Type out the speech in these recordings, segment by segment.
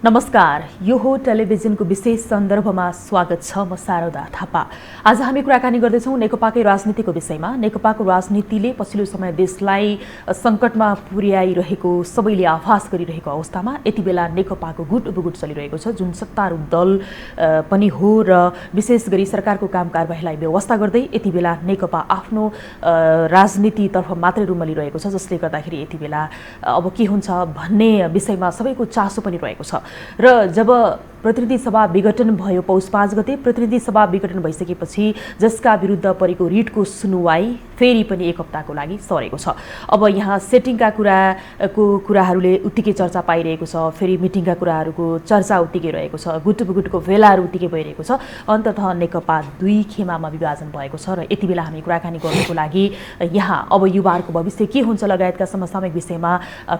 नमस्कार, यो हो टेलिभिजनको विशेष सन्दर्भमा स्वागत छ। म शारदा थापा। आज हामी कुराकानी गर्दैछौँ नेकपाकै राजनीतिको विषयमा। नेकपाको राजनीतिले पछिल्लो समय देशलाई सङ्कटमा पुर्याइरहेको सबैले आभास गरिरहेको अवस्थामा यति बेला नेकपाको गुटबुगुट चलिरहेको छ, जुन सत्तारूढ दल पनि हो र विशेष गरी सरकारको काम कारबाहीलाई व्यवस्था गर्दै यति बेला नेकपा आफ्नो राजनीतितर्फ मात्रै रुमलिरहेको छ, जसले गर्दाखेरि यति बेला अब के हुन्छ भन्ने विषयमा सबैको चासो पनि रहेको छ। र जब प्रतिनिधि सभा विघटन भयो पौष 5 गते, प्रतिनिधि सभा विघटन भइसकेपछि जसका विरुद्ध परेको रिटको सुनुवाई फेरि पनि एक हप्ताको लागि सरेको छ। अब यहाँ सेटिङका कुराहरूले उत्तिकै चर्चा पाइरहेको छ, फेरि मिटिङका कुराहरूको चर्चा उत्तिकै रहेको छ, गुटबुगुटको भेलाहरू उत्तिकै भइरहेको छ। अन्ततः नेकपा दुई खेमामा विभाजन भएको छ र यति बेला हामी कुराकानी गर्नको लागि यहाँ अब युवाहरूको भविष्य के हुन्छ लगायतका समसामयिक विषयमा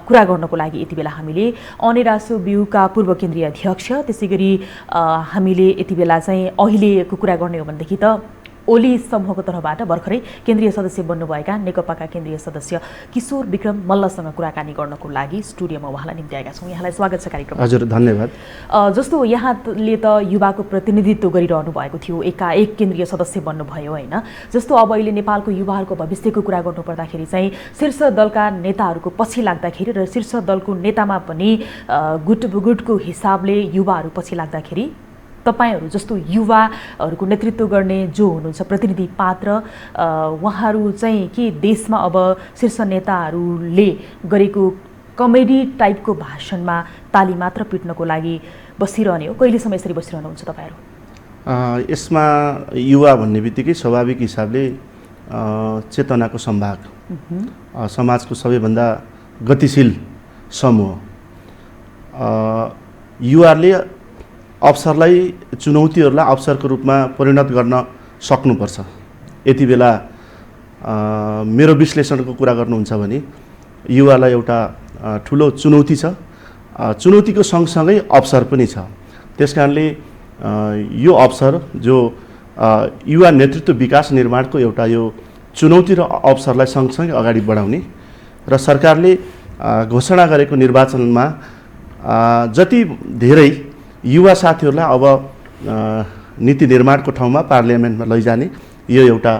कुरा गर्नको लागि यति बेला हामीले अनेरासो ब्युका पूर्व केन्द्रीय अध्यक्ष, त्यसै गरी हामीले यति बेला चाहिँ अहिलेको कुरा गर्ने हो भनेदेखि त ओली समूहको तर्फबाट भर्खरै केन्द्रीय सदस्य बन्नुभएका नेकपाका केन्द्रीय सदस्य किशोर विक्रम मल्लसँग कुराकानी गर्नको लागि स्टुडियोमा उहाँलाई निम्ति आएका छौँ। यहाँलाई स्वागत छ कार्यक्रममा। हजुर, धन्यवाद। जस्तो यहाँले त युवाको प्रतिनिधित्व गरिरहनु भएको थियो, एकाएक केन्द्रीय सदस्य बन्नुभयो होइन। जस्तो अब अहिले नेपालको युवाहरूको भविष्यको कुरा गर्नुपर्दाखेरि चाहिँ शीर्ष दलका नेताहरूको पछि लाग्दाखेरि र शीर्ष दलको नेतामा पनि गुटबुगुटको हिसाबले युवाहरू पछि लाग्दाखेरि तपाईहरू जस्तो युवाहरूको नेतृत्व गर्ने जो हुनुहुन्छ प्रतिनिधि पात्र, उहाँहरू चाहिँ के देशमा अब शीर्ष नेताहरूले गरेको कमेडी टाइपको भाषणमा ताली मात्र पिट्नको लागि बसिरहने हो? कहिलेसम्म यसरी बसिरहनुहुन्छ तपाईँहरू? यसमा युवा भन्ने बित्तिकै स्वाभाविक हिसाबले चेतनाको सम्भाग, समाजको सबैभन्दा गतिशील समूह, युवाहरूले अवसरलाई, चुनौतीहरूलाई अवसरको रूपमा परिणत गर्न सक्नुपर्छ। यति बेला मेरो विश्लेषणको कुरा गर्नुहुन्छ भने युवालाई एउटा ठुलो चुनौती छ, चुनौतीको सँगसँगै अवसर पनि छ। त्यसकारणले यो अवसर जो युवा नेतृत्व विकास निर्माणको एउटा यो चुनौती र अवसरलाई सँगसँगै अगाडि बढाउने र सरकारले घोषणा गरेको निर्वाचनमा जति धेरै युवा साथीहरूलाई अब नीति निर्माणको ठाउँमा पार्लियामेन्टमा लैजाने यो एउटा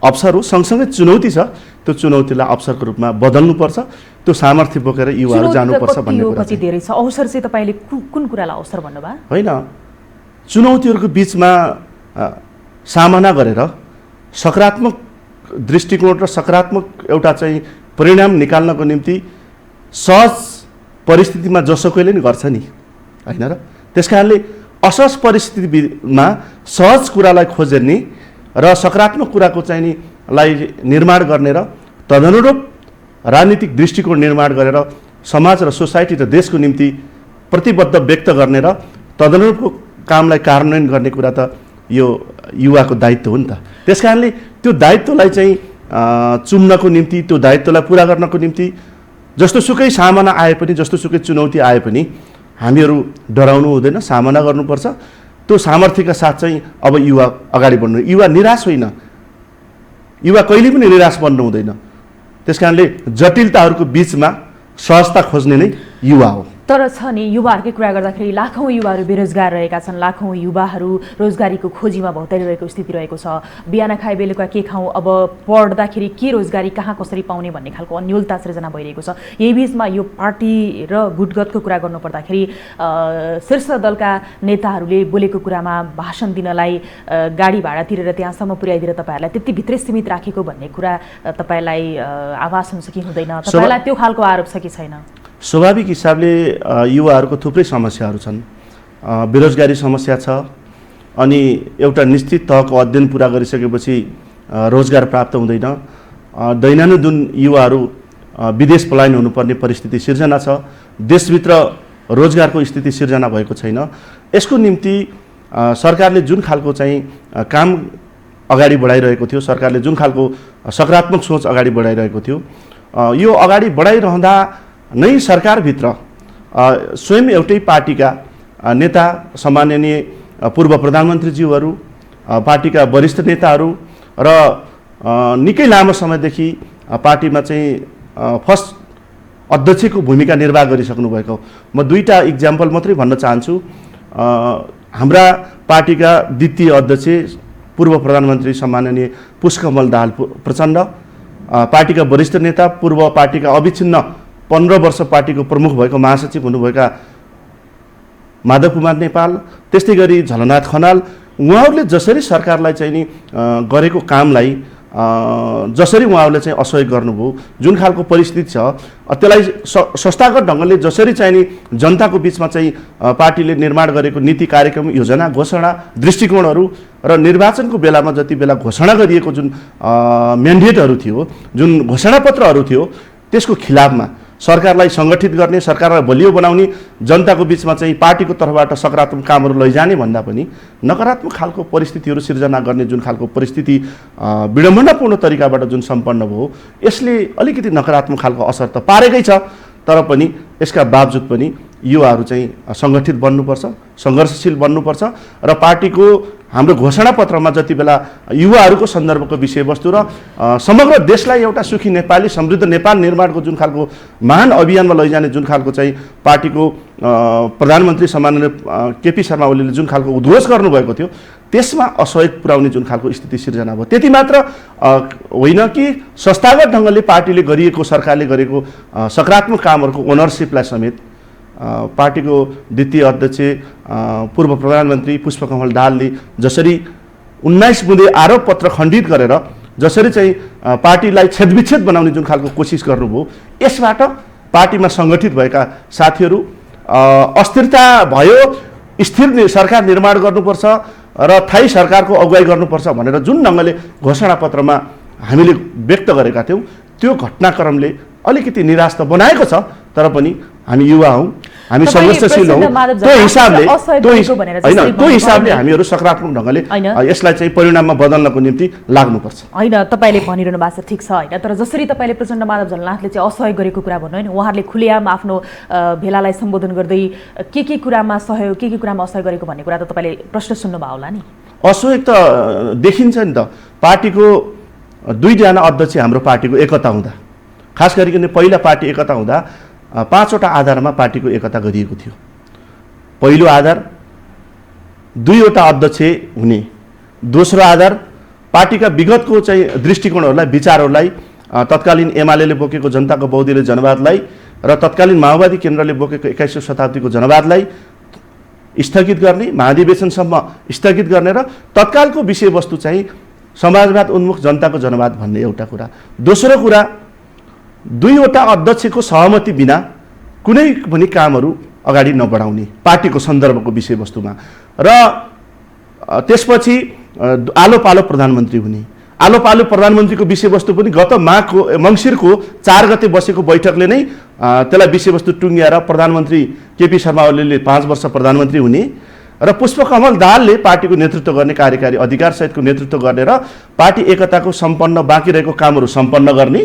अवसर हो। सँगसँगै चुनौती छ, त्यो चुनौतीलाई अवसरको रूपमा बदल्नुपर्छ, त्यो सामर्थ्य बोकेर युवाहरू जानुपर्छ भन्ने कुरा चाहिँ धेरै छ। अवसर चाहिँ तपाईँले कुन कुरालाई अवसर भन्नुभयो? होइन, चुनौतीहरूको बिचमा सामना गरेर सकारात्मक दृष्टिकोण र सकारात्मक एउटा चाहिँ परिणाम निकाल्नको निम्ति सहज परिस्थितिमा जसोकैले नि गर्छ नि, होइन र? त्यसकारणले असहज परिस्थितिमा सहज कुरालाई खोज्ने र सकारात्मक कुराको चाहिँ नि लाई निर्माण गर्ने र तदनुरूप राजनीतिक दृष्टिकोण निर्माण गरेर समाज र सोसाइटी र देशको निम्ति प्रतिबद्ध व्यक्त गर्ने र तदनुरूपको कामलाई कार्यान्वयन गर्ने कुरा त यो युवाको दायित्व हो नि त। त्यसकारणले त्यो दायित्वलाई चाहिँ चुम्नको निम्ति, त्यो दायित्वलाई पुरा गर्नको निम्ति जस्तोसुकै सामना आए पनि, जस्तोसुकै चुनौती आए पनि हामीहरू डराउनु हुँदैन, सामना गर्नुपर्छ। त्यो सामर्थ्यका साथ चाहिँ अब युवा अगाडि बढ्नु, युवा निराश होइन, युवा कहिले पनि निराश बन्नु हुँदैन। त्यसकारणले जटिलताहरूको बिचमा सहजता खोज्ने नै युवा हो। तर छ नि, युवाहरूकै कुरा गर्दाखेरि लाखौँ युवाहरू बेरोजगार रहेका छन्, लाखौँ युवाहरू रोजगारीको खोजीमा भौतारिरहेको स्थिति रहेको छ। बिहान खाए बेलुका के खाउँ, अब पढ्दाखेरि के रोजगारी कहाँ कसरी पाउने भन्ने खालको अन्योलता सृजना भइरहेको छ। यही बिचमा यो पार्टी र गुटगतको कुरा गर्नुपर्दाखेरि शीर्ष दलका नेताहरूले बोलेको कुरामा भाषण दिनलाई गाडी भाडा तिरेर त्यहाँसम्म पुर्याइदिएर तपाईँहरूलाई त्यति भित्रै सीमित राखेको भन्ने कुरा तपाईँलाई आभास हुन्छ कि हुँदैन? तपाईँलाई त्यो खालको आरोप छ कि छैन? स्वाभाविक हिसाबले युवाहरूको थुप्रै समस्याहरू छन्। बेरोजगारी समस्या छ, अनि एउटा निश्चित तहको अध्ययन पुरा गरिसकेपछि रोजगार प्राप्त हुँदैन। दैनन्दिन युवाहरू विदेश पलायन हुनुपर्ने परिस्थिति सिर्जना छ। देशभित्र रोजगारको स्थिति सिर्जना भएको छैन। यसको निम्ति सरकारले जुन खालको चाहिँ काम अगाडि बढाइरहेको थियो, सरकारले जुन खालको सकारात्मक सोच अगाडि बढाइरहेको थियो, यो अगाडि बढाइरहँदा नै सरकारभित्र स्वयं एउटै पार्टीका नेता, सम्माननीय पूर्व प्रधानमन्त्रीज्यूहरू, पार्टीका वरिष्ठ नेताहरू र निकै लामो समयदेखि पार्टीमा चाहिँ फर्स्ट अध्यक्षको भूमिका निर्वाह गरिसक्नु भएको। म दुईटा इक्जाम्पल मात्रै भन्न चाहन्छु। हाम्रा पार्टीका द्वितीय अध्यक्ष पूर्व प्रधानमन्त्री सम्माननीय पुष्पकमल दाहाल प्रचण्ड, पार्टीका वरिष्ठ नेता पूर्व पार्टीका अविच्छिन्न 15 वर्ष पार्टीको प्रमुख भएको महासचिव हुनुभएका माधव कुमार नेपाल, त्यस्तै गरी झलनाथ खनाल, उहाँहरूले जसरी सरकारलाई चाहिँ नि गरेको कामलाई जसरी उहाँहरूले चाहिँ असहयोग गर्नुभयो, जुन खालको परिस्थिति छ त्यसलाई संस्थागत ढङ्गले जसरी चाहिँ नि जनताको बिचमा चाहिँ पार्टीले निर्माण गरेको नीति कार्यक्रम योजना घोषणा दृष्टिकोणहरू र निर्वाचनको बेलामा जति बेला घोषणा गरिएको जुन म्यान्डेटहरू थियो, जुन घोषणापत्रहरू थियो, त्यसको खिलाफमा सरकारलाई सङ्गठित गर्ने, सरकारलाई बलियो बनाउने, जनताको बिचमा चाहिँ पार्टीको तर्फबाट सकारात्मक कामहरू लैजाने भन्दा पनि नकारात्मक खालको परिस्थितिहरू सिर्जना गर्ने जुन खालको परिस्थिति विडम्बनापूर्ण तरिकाबाट जुन सम्पन्न भयो, यसले अलिकति नकारात्मक खालको असर त पारेकै छ। तर पनि यसका बावजुद पनि युवाहरू चाहिँ सङ्गठित बन्नुपर्छ, सङ्घर्षशील बन्नुपर्छ र पार्टीको हाम्रो घोषणापत्रमा जति बेला युवाहरूको सन्दर्भको विषयवस्तु र समग्र देशलाई एउटा सुखी नेपाली समृद्ध नेपाल निर्माणको जुन खालको महान अभियानमा लैजाने जुन खालको चाहिँ पार्टीको प्रधानमन्त्री सम्माननीय केपी शर्मा ओलीले जुन खालको उद्घोष गर्नुभएको थियो, त्यसमा असहयोग पुर्याउने जुन खालको स्थिति सिर्जना भयो। त्यति मात्र होइन कि संस्थागत ढङ्गले पार्टीले गरिएको, सरकारले गरेको सकारात्मक कामहरूको ओनरसिपलाई समेत पार्टीको द्वितीय अध्यक्ष पूर्व प्रधानमन्त्री पुष्पकमल दाहालले जसरी 19 बुँदे आरोप पत्र खण्डित गरेर जसरी चाहिँ पार्टीलाई छेदविच्छेद बनाउने जुन खालको कोसिस गर्नुभयो, यसबाट पार्टीमा सङ्गठित भएका साथीहरू अस्थिरता भयो, स्थिर सरकार निर्माण गर्नुपर्छ र थायी सरकारको अगुवाई गर्नुपर्छ भनेर जुन ढङ्गले घोषणापत्रमा हामीले व्यक्त गरेका थियौँ, त्यो घटनाक्रमले अलिकति निराश त बनाएको छ। तर पनि हामी युवा हौँ, हामी सङ्घर्षशील हौँ, त्यो हिसाबले हामीहरू सकारात्मक ढङ्गले यसलाई चाहिँ परिणाममा बदल्नको निम्ति लाग्नुपर्छ। होइन, तपाईँले भनिरहनु भएको छ ठिक छ होइन, तर जसरी तपाईँले प्रचण्ड माधव झलनाथले चाहिँ असहयोग गरेको कुरा भन्नु होइन, उहाँहरूले खुलेआम आफ्नो भेलालाई सम्बोधन गर्दै के कुरामा सहयोग, के कुरामा असहयोग गरेको भन्ने कुरा त तपाईँले प्रश्न सुन्नुभयो होला नि। असहयोग त देखिन्छ नि त। पार्टीको दुईजना अध्यक्ष हाम्रो पार्टीको एकता हुँदा, खास गरिकन पहिला पार्टी एकता हुँदा 5वटा आधारमा पार्टीको एकता गरिएको थियो। पहिलो आधार 2वटा अध्यक्ष हुने, दोस्रो आधार पार्टीका विगतको चाहिँ दृष्टिकोणहरूलाई, विचारहरूलाई, तत्कालीन एमाले बोकेको जनताको बहुदलीय जनवादलाई र तत्कालीन माओवादी केन्द्रले बोकेको 21औं शताब्दीको जनवादलाई स्थगित गर्ने, महाधिवेशनसम्म स्थगित गर्ने र तत्कालको विषयवस्तु चाहिँ समाजवाद उन्मुख जनताको जनवाद भन्ने एउटा कुरा। दोस्रो कुरा, 2वटा अध्यक्षको सहमति बिना कुनै पनि कामहरू अगाडि नबढाउने पार्टीको सन्दर्भको विषयवस्तुमा र त्यसपछि आलो पालो प्रधानमन्त्री हुने। आलो पालो प्रधानमन्त्रीको विषयवस्तु पनि गत मङ्सिरको 4 गते बसेको बैठकले नै त्यसलाई विषयवस्तु टुङ्ग्याएर प्रधानमन्त्री केपी शर्मा ओलीले 5 वर्ष प्रधानमन्त्री हुने र पुष्पकमल दाहालले पार्टीको नेतृत्व गर्ने, कार्यकारी अधिकारसहितको नेतृत्व गर्ने र पार्टी एकताको सम्पन्न बाँकी रहेको कामहरू सम्पन्न गर्ने,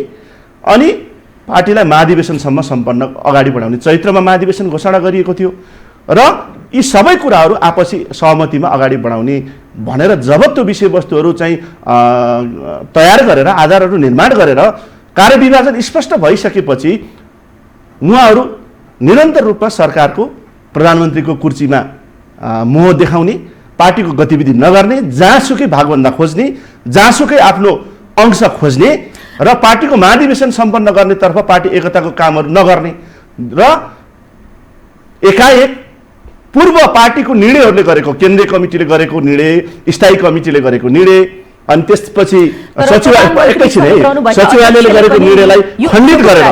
अनि पार्टीलाई महाधिवेशनसम्म सम्पन्न अगाडि बढाउने। चैत्रमा महाधिवेशन घोषणा गरिएको थियो र यी सबै कुराहरू आपसी सहमतिमा अगाडि बढाउने भनेर जब त्यो विषयवस्तुहरू चाहिँ तयार गरेर, आधारहरू निर्माण गरेर कार्यविभाजन स्पष्ट भइसकेपछि उहाँहरू निरन्तर रूपमा सरकारको प्रधानमन्त्रीको कुर्सीमा मोह देखाउने, पार्टीको गतिविधि नगर्ने, जहाँसुकै भागभन्दा खोज्ने, जहाँसुकै आफ्नो अंश खोज्ने र पार्टीको महाधिवेशन सम्पन्न गर्नेतर्फ पार्टी एकताको कामहरू नगर्ने र एकाएक पूर्व पार्टीको निर्णयहरूले गरेको, केन्द्रीय कमिटीले गरेको निर्णय, स्थायी कमिटीले गरेको निर्णय, अनि त्यसपछि सचिवालयले गरेको निर्णयलाई खण्डित गरेर,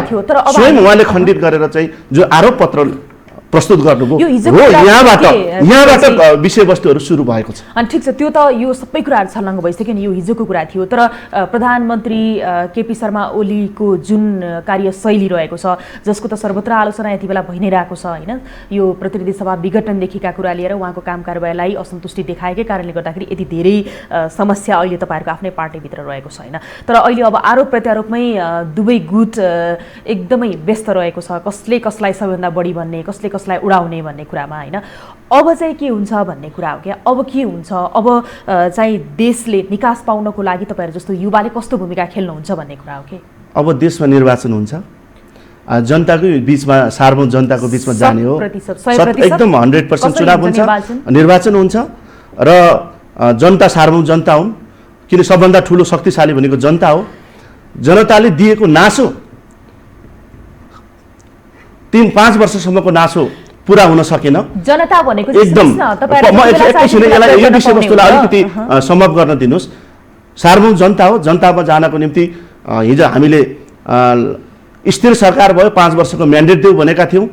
स्वयं उहाँले खण्डित गरेर चाहिँ जो आरोप पत्र प्रस्तुत गर्नुभयो हो, यहाँबाट विषयवस्तुहरू सुरु भएको छ। अनि ठिक छ, त्यो त यो सबै कुराहरू छलङ्ग भइसक्यो नि, यो हिजोको कुरा थियो। तर प्रधानमन्त्री केपी शर्मा ओलीको जुन कार्यशैली रहेको छ, जसको त सर्वत्र आलोचना यति बेला भइ नै रहेको छ होइन, यो प्रतिनिधि सभा विघटनदेखिका कुरा लिएर उहाँको काम कारबाहीलाई असन्तुष्टि देखाएकै कारणले गर्दाखेरि यति धेरै समस्या अहिले तपाईँहरूको आफ्नै पार्टीभित्र रहेको छ होइन। तर अहिले अब आरोप प्रत्यारोपमै दुवै गुट एकदमै व्यस्त रहेको छ, कसले कसलाई सबैभन्दा बढी भन्ने, कसले कसलाई उडाउने भन्ने कुरामा होइन। अब चाहिँ के हुन्छ भन्ने कुरा हो क्या, अब के हुन्छ, अब चाहिँ देशले निकास पाउनको लागि तपाईँहरू जस्तो युवाले कस्तो भूमिका खेल्नुहुन्छ भन्ने कुरा हो कि। अब देशमा निर्वाचन हुन्छ, जनताकै बिचमा सार्वभौम जनताको बिचमा जाने हो 100% एकदम 100% चुनाव हुन्छ निर्वाचन हुन्छ र जनता सार्वभौम जनता हुन् किन सबभन्दा ठुलो शक्तिशाली भनेको जनता हो जनताले दिएको नासो 3-5 वर्षसम्मको नासो पुरा हुन सकेन जनता भनेको एकदम म एकैछिन यो विषयवस्तुलाई अलिकति सम्भव गर्न दिनुहोस् सार्वभौम जनता हो जनतामा जानको निम्ति हिजो हामीले स्थिर सरकार भयो 5 वर्षको म्यान्डेट देऊ भनेका थियौँ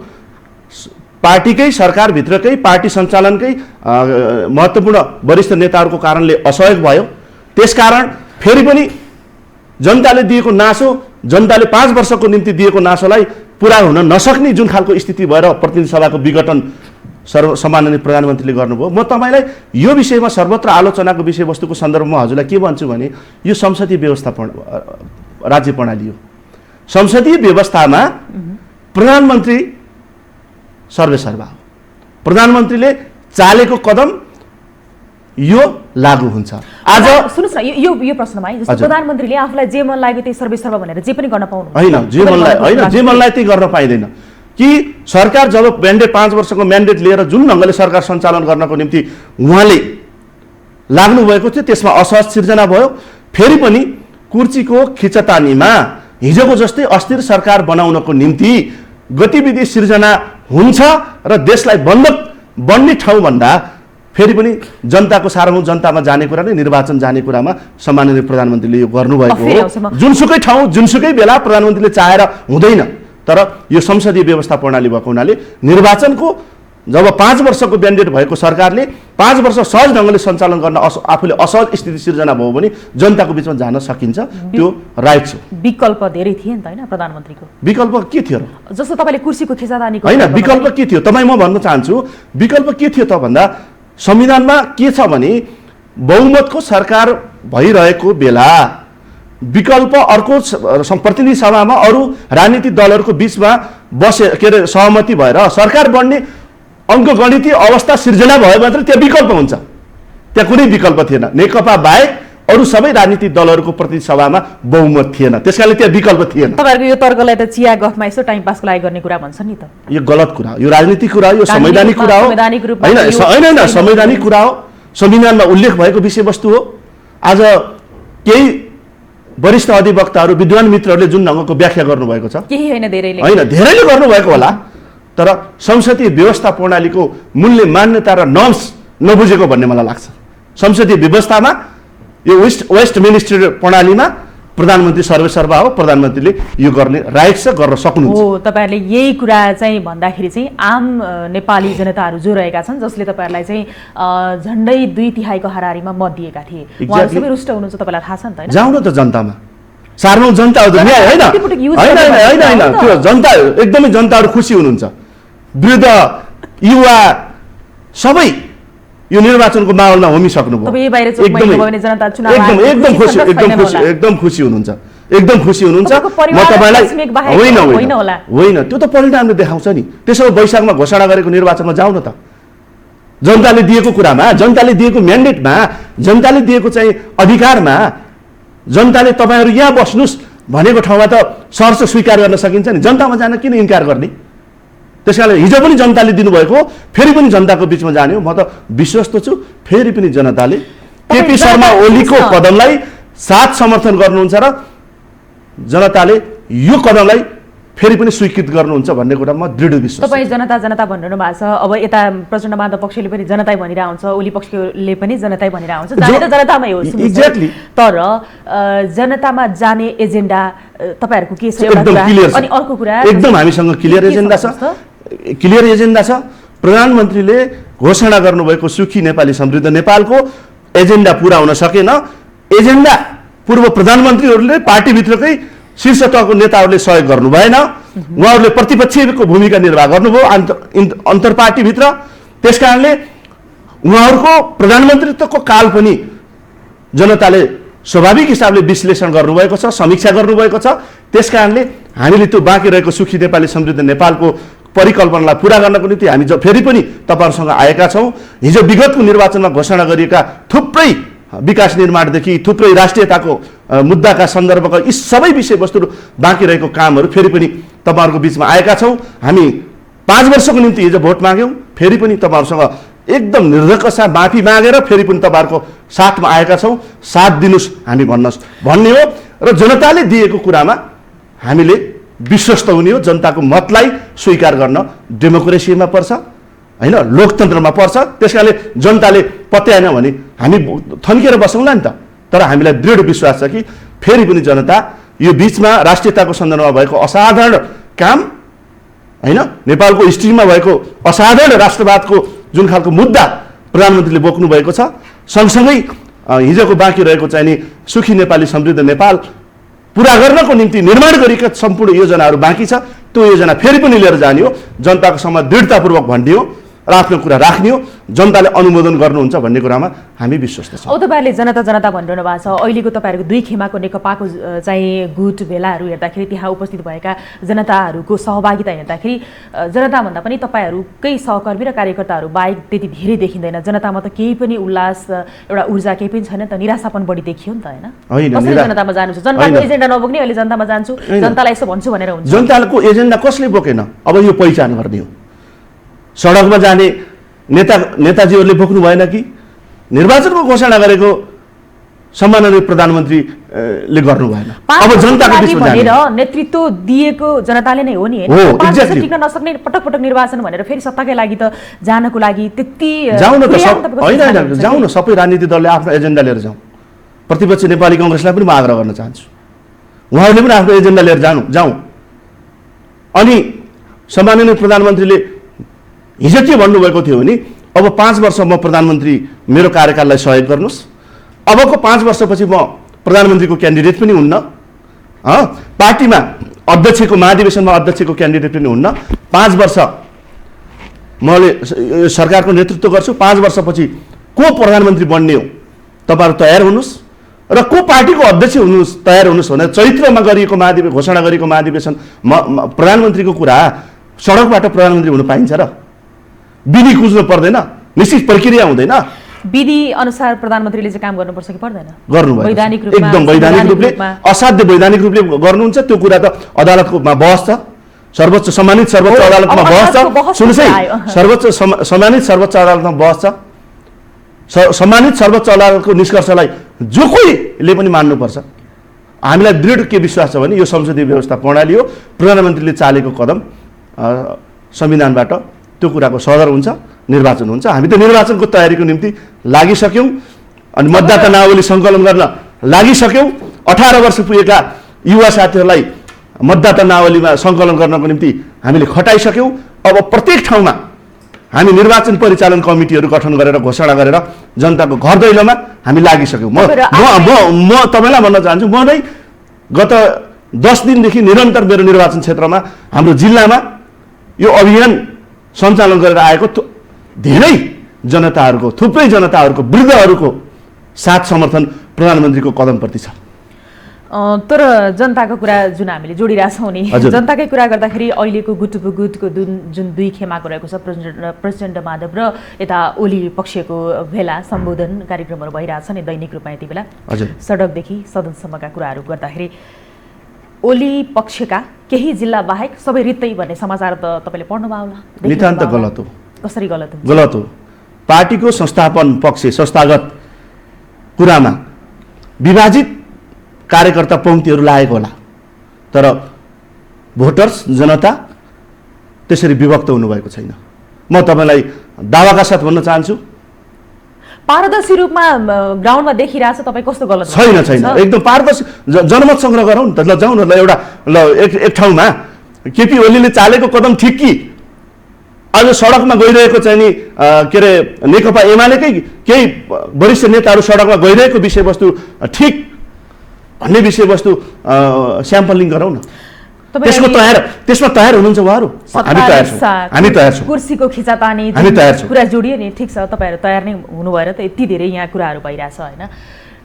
पार्टीकै सरकारभित्रकै पार्टी सञ्चालनकै महत्त्वपूर्ण वरिष्ठ नेताहरूको कारणले असहयोग भयो त्यसकारण फेरि पनि जनताले दिएको नासो जनताले 5 वर्षको निम्ति दिएको नासोलाई पुरा हुन नसक्ने जुन खालको स्थिति भएर प्रतिनिधि सभाको विघटन सम्माननीय प्रधानमन्त्रीले गर्नुभयो म तपाईँलाई यो विषयमा सर्वत्र आलोचनाको विषयवस्तुको सन्दर्भमा हजुरलाई के भन्छु भने यो संसदीय व्यवस्थापन राज्य प्रणाली हो संसदीय व्यवस्थामा प्रधानमन्त्री सर्वेसर्वा हो प्रधानमन्त्रीले चालेको कदम यो लागू हुन्छ आज सुन्नुस् न यो प्रश्नमा है जस्तो प्रधानमन्त्रीले आफूलाई जे मन लाग्यो त्यही सर्वेसर्वा भनेर जे पनि गर्न पाउनु हैन जे मनलाई त्यही गर्न पाइदैन कि सरकार जब म्यान्डेट 5 वर्षको म्यान्डेट लिएर जुन ढङ्गले सरकार सञ्चालन गर्नको निम्ति उहाँले लाग्नु भएको थियो त्यसमा असहज सिर्जना भयो फेरि पनि कुर्चीको खिचतानीमा हिजोको जस्तै अस्थिर सरकार बनाउनको निम्ति गतिविधि सिर्जना हुन्छ र देशलाई बन्धक बन्ने ठाउँ भन्दा फेरि पनि जनताको सार्वभौम जनतामा जाने कुरा नै निर्वाचन जाने कुरामा सम्माननीय प्रधानमन्त्रीले यो गर्नुभएको हो जुनसुकै ठाउँ जुनसुकै बेला प्रधानमन्त्रीले चाहेर हुँदैन तर यो संसदीय व्यवस्था प्रणाली भएको हुनाले निर्वाचनको जब 5 वर्षको म्यान्डेट भएको सरकारले 5 वर्ष सहज ढङ्गले सञ्चालन गर्न आफूले असहज स्थिति सिर्जना भयो भने जनताको बिचमा जान सकिन्छ त्यो राइट छ विकल्प धेरै थिए नि त हैन प्रधानमन्त्रीको विकल्प के थियो र जस्तो तपाईले कुर्सीको खिचातानीको हैन विकल्प के थियो तपाईँ म भन्न चाहन्छु विकल्प के थियो त भन्दा संविधानमा के छ भने बहुमतको सरकार भइरहेको बेला विकल्प अर्को प्रतिनिधि सभामा अरू राजनीतिक दलहरूको बिचमा बसे के अरे सहमति भएर सरकार बन्ने अङ्कगणितीय अवस्था सिर्जना भयो मात्र त्यहाँ विकल्प हुन्छ त्यहाँ कुनै विकल्प थिएन नेकपा बाहेक अरू सबै राजनीतिक दलहरूको प्रतिनिधि सभामा बहुमत थिएन त्यसकारणले त्यहाँ विकल्प थिएन तपाईहरुको यो तर्कलाई त चिया गफमा यसो टाइम पासको लागि गर्ने कुरा भन्छ नि त यो गलत कुरा यो राजनीतिक कुरा हो यो संवैधानिक कुरा हो हैन संवैधानिक कुरा हो संविधानमा उल्लेख भएको विषयवस्तु हो आज केही वरिष्ठ अधिवक्ताहरू विद्वान मित्रहरूले जुन ढङ्गको व्याख्या गर्नुभएको छ केही हैन धेरैले गर्नुभएको होला तर संसदीय व्यवस्था प्रणालीको मूल्य मान्यता र नर्म्स नबुझेको भन्ने मलाई लाग्छ संसदीय व्यवस्थामा यो वेस्ट मिनिस्टर प्रणालीमा प्रधानमन्त्री सर्वेसर्वा हो प्रधानमन्त्रीले यो गर्ने राइट छ गर्न सक्नुहुन्छ हो तपाईहरुले यही कुरा चाहिँ भन्दाखेरि चाहिँ आम नेपाली जनताहरू जो रहेका छन् जसले तपाईहरुलाई चाहिँ झण्डै 2/3 को हाराहारीमा मत दिएका थिए उहाँहरु सबै रुष्ट हुनुहुन्छ तपाईलाई थाहा छ नि त हैन जाउँ न त जनतामा सार्वभौम जनता हो हैन त्यो जनता एकदमै जनताहरू खुसी हुनुहुन्छ वृद्ध युवा सबै यो निर्वाचनको माहौलमा होमिसक्नुभयो एकदम खुसी हुनुहुन्छ म तपाईलाई होइन त्यो त परिणामले देखाउँछ नि त्यसो वैशाखमा घोषणा गरेको निर्वाचनमा जाउँ न त जनताले दिएको कुरामा जनताले दिएको म्यान्डेटमा जनताले दिएको चाहिँ अधिकारमा जनताले तपाईहरु यहाँ बस्नुस् भनेको ठाउँमा त सहर्ष स्वीकार गर्न सकिन्छ नि जनतामा जान किन इन्कार गर्ने त्यसकारण हिजो पनि जनताले दिनुभएको फेरि पनि जनताको बिचमा जाने हो म त विश्वस्त छु फेरि पनि जनताले केपी शर्मा ओलीको कदमलाई साथ समर्थन गर्नुहुन्छ र जनताले यो कदमलाई फेरि पनि स्वीकृत गर्नुहुन्छ भन्ने कुरा म दृढ विश्वास तपाईँ जनता भनिरहनु भएको छ अब यता प्रचण्ड माधव पक्षले पनि जनताै भनिरहेको हुन्छ ओली पक्षले पनि जनताै भनिरहेको हुन्छ जाने त जनतामै हो एक्ज्याक्टली तर जनतामा जाने एजेन्डा तपाईहरुको के छ अनि अर्को कुरा एकदम हामीसँग क्लियर एजेन्डा छ प्रधानमन्त्रीले घोषणा गर्नुभएको सुखी नेपाली समृद्ध नेपालको एजेन्डा पूरा हुन सकेन एजेन्डा पूर्व प्रधानमन्त्रीहरूले पार्टीभित्रकै शीर्ष तहको नेताहरूले सहयोग गर्नु भएन उहाँहरूले प्रतिपक्षको भूमिका निर्वाह गर्नुभयो अन्तरपार्टीभित्र त्यसकारणले उहाँहरूको प्रधानमन्त्रीत्वको काल पनि जनताले स्वाभाविक हिसाबले विश्लेषण गर्नुभएको छ समीक्षा गर्नुभएको छ त्यसकारणले हामीले त्यो बाँकी रहेको सुखी नेपाली समृद्ध नेपालको परिकल्पनालाई पूरा गर्नको निम्ति हामी फेरि पनि तपाईहरुसँग आएका छौं हिजो विगतको निर्वाचनमा घोषणा गरिएका थुप्रै विकास निर्माणदेखि थुप्रै राष्ट्रियताको मुद्दाका सन्दर्भका यी सबै विषयवस्तुहरू बाँकी रहेको कामहरू फेरि पनि तपाईँहरूको बिचमा आएका छौँ। हामी 5 वर्षको निम्ति हिजो भोट माग्यौँ, फेरि पनि तपाईँहरूसँग एकदम निर्धक्क साथ माफी मागेर फेरि पनि तपाईँहरूको साथमा आएका छौँ। साथ दिनुहोस् हामी भन्ने हो र जनताले दिएको कुरामा हामीले विश्वस्त हुने हो। जनताको मतलाई स्वीकार गर्न डेमोक्रेसीमा पर्छ होइन, लोकतन्त्रमा पर्छ। त्यस कारणले जनताले पत्याएन भने हामी थन्किएर बसौँला नि त। तर हामीलाई दृढ विश्वास छ कि फेरि पनि जनता यो बिचमा राष्ट्रियताको सन्दर्भमा भएको असाधारण काम होइन, नेपालको हिस्ट्रीमा भएको असाधारण राष्ट्रवादको जुन खालको मुद्दा प्रधानमन्त्रीले बोक्नु भएको छ, सँगसँगै हिजोको बाँकी रहेको चाहिँ नि सुखी नेपाली समृद्ध नेपाल पुरा गर्नको निम्ति निर्माण गरिएका सम्पूर्ण योजनाहरू बाँकी छ। त्यो योजना फेरि पनि लिएर जाने हो, जनताको समक्ष दृढतापूर्वक भन्ने हो र आफ्नो कुरा राख्ने हो। जनताले अनुमोदन गर्नुहुन्छ भन्ने कुरामा हामी विश्वस्त छौँ। अब तपाईँहरूले जनता भनिरहनु भएको छ। अहिलेको तपाईँहरूको 2 खेमाको नेकपाको चाहिँ गुट भेलाहरू हेर्दाखेरि त्यहाँ उपस्थित भएका जनताहरूको सहभागिता हेर्दाखेरि जनताभन्दा पनि तपाईँहरूकै सहकर्मी र कार्यकर्ताहरू बाहेक त्यति धेरै देखिँदैन। जनतामा त केही पनि उल्लास, एउटा ऊर्जा केही पनि छैन त, निराशापन बढी देखियो नि त होइन? कसरी जनतामा जानुहुन्छ? जनताको एजेन्डा नबोक्ने अहिले जनतामा जान्छु, जनतालाई यसो भन्छु भनेर हुन्छ? जनताको एजेन्डा कसले बोकेन? अब यो पहिचान गर्ने हो। सडकमा जाने नेताजीहरूले बोक्नु भएन कि? निर्वाचनको घोषणा गरेको सम्माननीय प्रधानमन्त्रीले गर्नु भएन। अब जनताको बिचमा भनेर नेतृत्व दिएको जनताले नै हो नि होइन? 5 वर्ष टिक्न नसक्ने पटक पटक निर्वाचन भनेर फेरि सत्ताकै लागि त जानको लागि त्यति जाउँ न त। होइन, जाउँ न, सबै राजनीतिक दलले आफ्नो एजेन्डा लिएर जाउँ। प्रतिपक्ष नेपाली कङ्ग्रेसलाई पनि म आग्रह गर्न चाहन्छु, उहाँहरूले पनि आफ्नो एजेन्डा लिएर जाउँ। अनि सम्माननीय प्रधानमन्त्रीले हिजो के भन्नुभएको थियो भने अब 5 वर्ष म प्रधानमन्त्री मेरो कार्यकाललाई सहयोग गर्नुहोस्, अबको 5 वर्षपछि म प्रधानमन्त्रीको क्यान्डिडेट पनि हुन्न, पार्टीमा अध्यक्षको महाधिवेशनमा अध्यक्षको क्यान्डिडेट पनि हुन्न, 5 वर्ष मैले सरकारको नेतृत्व गर्छु, 5 वर्षपछि को प्रधानमन्त्री बन्ने हो तपाईँहरू तयार हुनुहोस् र को पार्टीको अध्यक्ष हुनुहोस् तयार हुनुहोस् भनेर चैत्रमा गरिएको घोषणा गरेको महाधिवेशन प्रधानमन्त्रीको कुरा सडकबाट प्रधानमन्त्री हुन पाइन्छ र? विधि कुझ्नु पर्दैन, निश्चित प्रक्रिया हुँदैन। विधि अनुसार प्रधानमन्त्रीले चाहिँ काम गर्नुपर्छ कि पर्दैन? गर्नुभयो, वैधानिक रूपमा, एकदम वैधानिक रूपले, असाध्य वैधानिक रूपले गर्नुहुन्छ। त्यो कुरा त अदालतमा बहस छ, सर्वोच्च सम्मानित सर्वोच्च अदालतमा बहस छ। सुन्नुहोस् है, सम्मानित सर्वोच्च अदालतमा बहस छ। सम्मानित सर्वोच्च अदालतको निष्कर्षलाई जो कोहीले पनि मान्नुपर्छ। हामीलाई दृढ के विश्वास छ भने यो संसदीय व्यवस्था प्रणाली हो, प्रधानमन्त्रीले चालेको कदम संविधानबाट त्यो कुराको सदर हुन्छ, निर्वाचन हुन्छ। हामी त निर्वाचनको तयारीको निम्ति लागिसक्यौँ अनि मतदाता नावली सङ्कलन गर्न लागिसक्यौँ। 18 वर्ष पुगेका युवा साथीहरूलाई मतदाता नावलीमा सङ्कलन गर्नको निम्ति हामीले खटाइसक्यौँ। अब प्रत्येक ठाउँमा हामी निर्वाचन परिचालन कमिटीहरू गठन गरेर घोषणा गरेर जनताको घर दैलोमा हामी लागिसक्यौँ। म तपाईँलाई भन्न चाहन्छु, म नै गत 10 दिनदेखि निरन्तर मेरो निर्वाचन क्षेत्रमा हाम्रो जिल्लामा यो अभियान सञ्चालन गरेर आएको धेरै जनताहरूको, थुप्रै जनताहरूको, वृद्धहरूको साथ समर्थन प्रधानमन्त्रीको कदमप्रति छ। तर जनताको कुरा जुन हामीले जोडिरहेछौँ नि, जनताकै कुरा गर्दाखेरि अहिलेको गुटको जुन 2 खेमाको रहेको छ, प्रचण्ड माधव र यता ओली पक्षको भेला सम्बोधन कार्यक्रमहरू भइरहेछ नि दैनिक रूपमा यति बेला। सडकदेखि सदनसम्मका कुराहरू गर्दाखेरि ओली पक्षका केही जिल्ला बाहेक सबै रित्तै भन्ने समाचार त तपाईँले पढ्नुभयो होला? नितान्त गलत हो। कसरी गलत हो? गलत हो। पार्टीको संस्थापन पक्ष, संस्थागत कुरामा विभाजित कार्यकर्ता पङ्क्तिहरू लागेको होला, तर भोटर्स, जनता त्यसरी विभक्त हुनुभएको छैन। म तपाईँलाई दावाका साथ भन्न चाहन्छु, पारदर्शी रूपमा ग्राउन्डमा देखिरहेछ। तपाईँ कस्तो गलत? छैन, एकदम पारदर्शी। जनमत सङ्ग्रह गरौँ न त, ल जाउँ न, ल एउटा एक ठाउँमा केपी ओलीले चालेको कदम ठिक कि आज सडकमा गइरहेको चाहिँ नि के अरे नेकपा एमालेकै केही वरिष्ठ नेताहरू सडकमा गइरहेको विषयवस्तु ठिक भन्ने विषयवस्तु स्याम्पलिङ गरौँ न। त्यसमा तयार हुनुहुन्छ उहाँहरू? हामी तयार छौँ। कुर्सीको खिचातानी हामी तयार छौँ। कुरा जोडियो नि, ठिक छ, तपाईँहरू तयार नै हुनु भएर त यति धेरै यहाँ कुराहरू भइरहेछ होइन?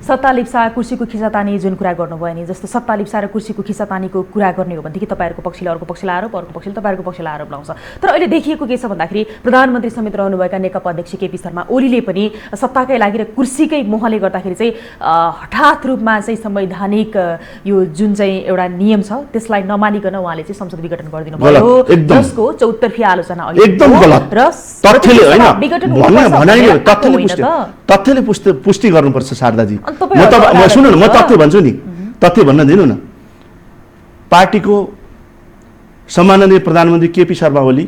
सत्ता लिप्सा कुर्सीको खिचातानी जुन कुरा गर्नुभयो नि, जस्तो सत्ता लिप्सा र कुर्सीको खिचातानीको कुरा गर्ने हो भनेदेखि तपाईँहरूको पक्षले अर्को पक्षलाई आरोप, अर्को पक्षले तपाईँहरूको पक्षलाई आरोप लाउँछ। तर अहिले देखिएको के छ भन्दाखेरि प्रधानमन्त्री समेत रहनुभएका नेकपा अध्यक्ष केपी शर्मा ओलीले पनि सत्ताकै लागि र कुर्सीकै मोहले गर्दाखेरि चाहिँ हठात रूपमा चाहिँ संवैधानिक यो जुन चाहिँ एउटा नियम छ त्यसलाई नमानिकन उहाँले चाहिँ संसद विघटन गरिदिनु भयो, जसको चौतर्फी आलोचना एकदम गलत र तथ्यले होइन विघटन भनाइले तथ्यले पुष्टि गर्नुपर्छ शारदाजी। सुन्नु न, म तथ्य भन्छु नि, तथ्य भन्न दिनु न। पार्टीको सम्माननीय प्रधानमन्त्री केपी शर्मा ओली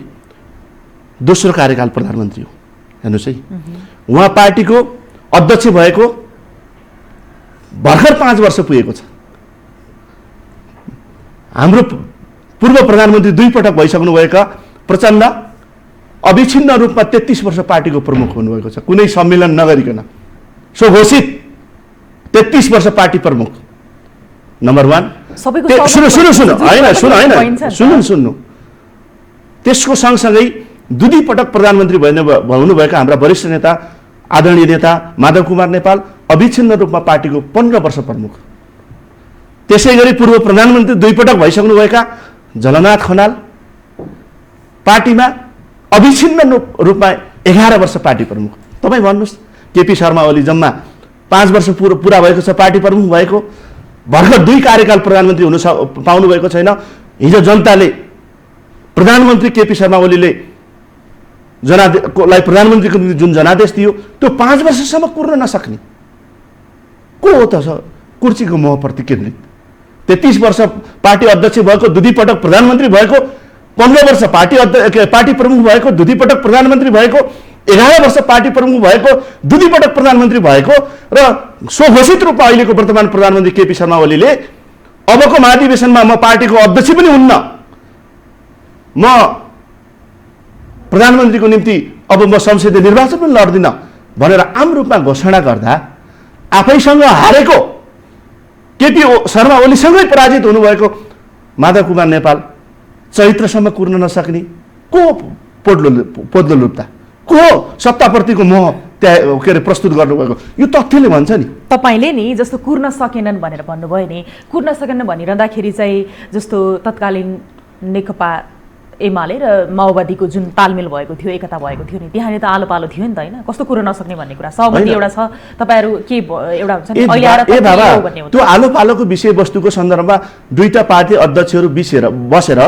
दोस्रो कार्यकाल प्रधानमन्त्री हो, हेर्नुहोस् है। उहाँ पार्टीको अध्यक्ष भएको भर्खर 5 वर्ष पुगेको छ। हाम्रो पूर्व प्रधानमन्त्री 2 पटक भइसक्नुभएका प्रचण्ड अविच्छिन्न रूपमा 33 वर्ष पार्टीको प्रमुख हुनुभएको छ, कुनै सम्मेलन नगरिकन स्वघोषित 33 वर्ष पार्टी प्रमुख। नम्बर 1 सुन्नु त्यसको सँगसँगै 2 पटक प्रधानमन्त्री हुनुभएका हाम्रा वरिष्ठ नेता आदरणीय नेता माधव कुमार नेपाल अविच्छिन्न रूपमा पार्टीको 15 वर्ष प्रमुख। त्यसै गरी पूर्व प्रधानमन्त्री 2 पटक भइसक्नुभएका झलनाथ खनाल पार्टीमा अविच्छिन्न रूपमा 11 वर्ष पार्टी प्रमुख। तपाईँ भन्नुहोस्, केपी शर्मा ओली जम्मा 5 वर्ष पुरा भएको छ पार्टी प्रमुख भएको, भर्खर 2 कार्यकाल प्रधानमन्त्री हुन पाउनु भएको छैन। हिजो जनताले प्रधानमन्त्री केपी शर्मा ओलीले लाई प्रधानमन्त्रीको निम्ति जुन जनादेश दियो त्यो 5 वर्षसम्म कुर्न नसक्ने को हो त कुर्सीको मोहप्रति केन्द्रित। 33 वर्ष पार्टी अध्यक्ष भएको, 2 पटक प्रधानमन्त्री भएको, 15 वर्ष पार्टी प्रमुख भएको, 2 पटक प्रधानमन्त्री भएको, 11 वर्ष पार्टी प्रमुख भएको, 2 पटक प्रधानमन्त्री भएको र स्वघोषित रूपमा अहिलेको वर्तमान प्रधानमन्त्री केपी शर्मा ओलीले अबको महाधिवेशनमा म पार्टीको अध्यक्ष पनि हुन्न, म प्रधानमन्त्रीको निम्ति अब म संसदीय निर्वाचन पनि लड्दिन भनेर आम रूपमा घोषणा गर्दा आफैसँग हारेको केपी शर्मा ओलीसँगै पराजित हुनुभएको माधव कुमार नेपाल चरित्रसम्म कुर्न नसक्ने को पोद्लो लुप्ता को सत्ताप्रतिको मोह त्यहाँ के अरे प्रस्तुत गर्नुभएको यो तथ्यले भन्छ नि। तपाईँले नि जस्तो कुर्न सकेनन् भनेर भन्नुभयो नि, कुर्न सकेनन् भनिरहँदाखेरि चाहिँ जस्तो तत्कालीन नेकपा एमाले र माओवादीको जुन तालमेल भएको थियो, एकता भएको थियो नि, त्यहाँनिर त आलो पालो थियो नि त होइन, कस्तो कुरो नसक्ने भन्ने कुरा सहमति एउटा छ। तपाईँहरू के एउटा हुन्छ नि अहिले आएर त्यो आलो पालोको विषयवस्तुको सन्दर्भमा 2टा पार्टी अध्यक्षहरू बसेर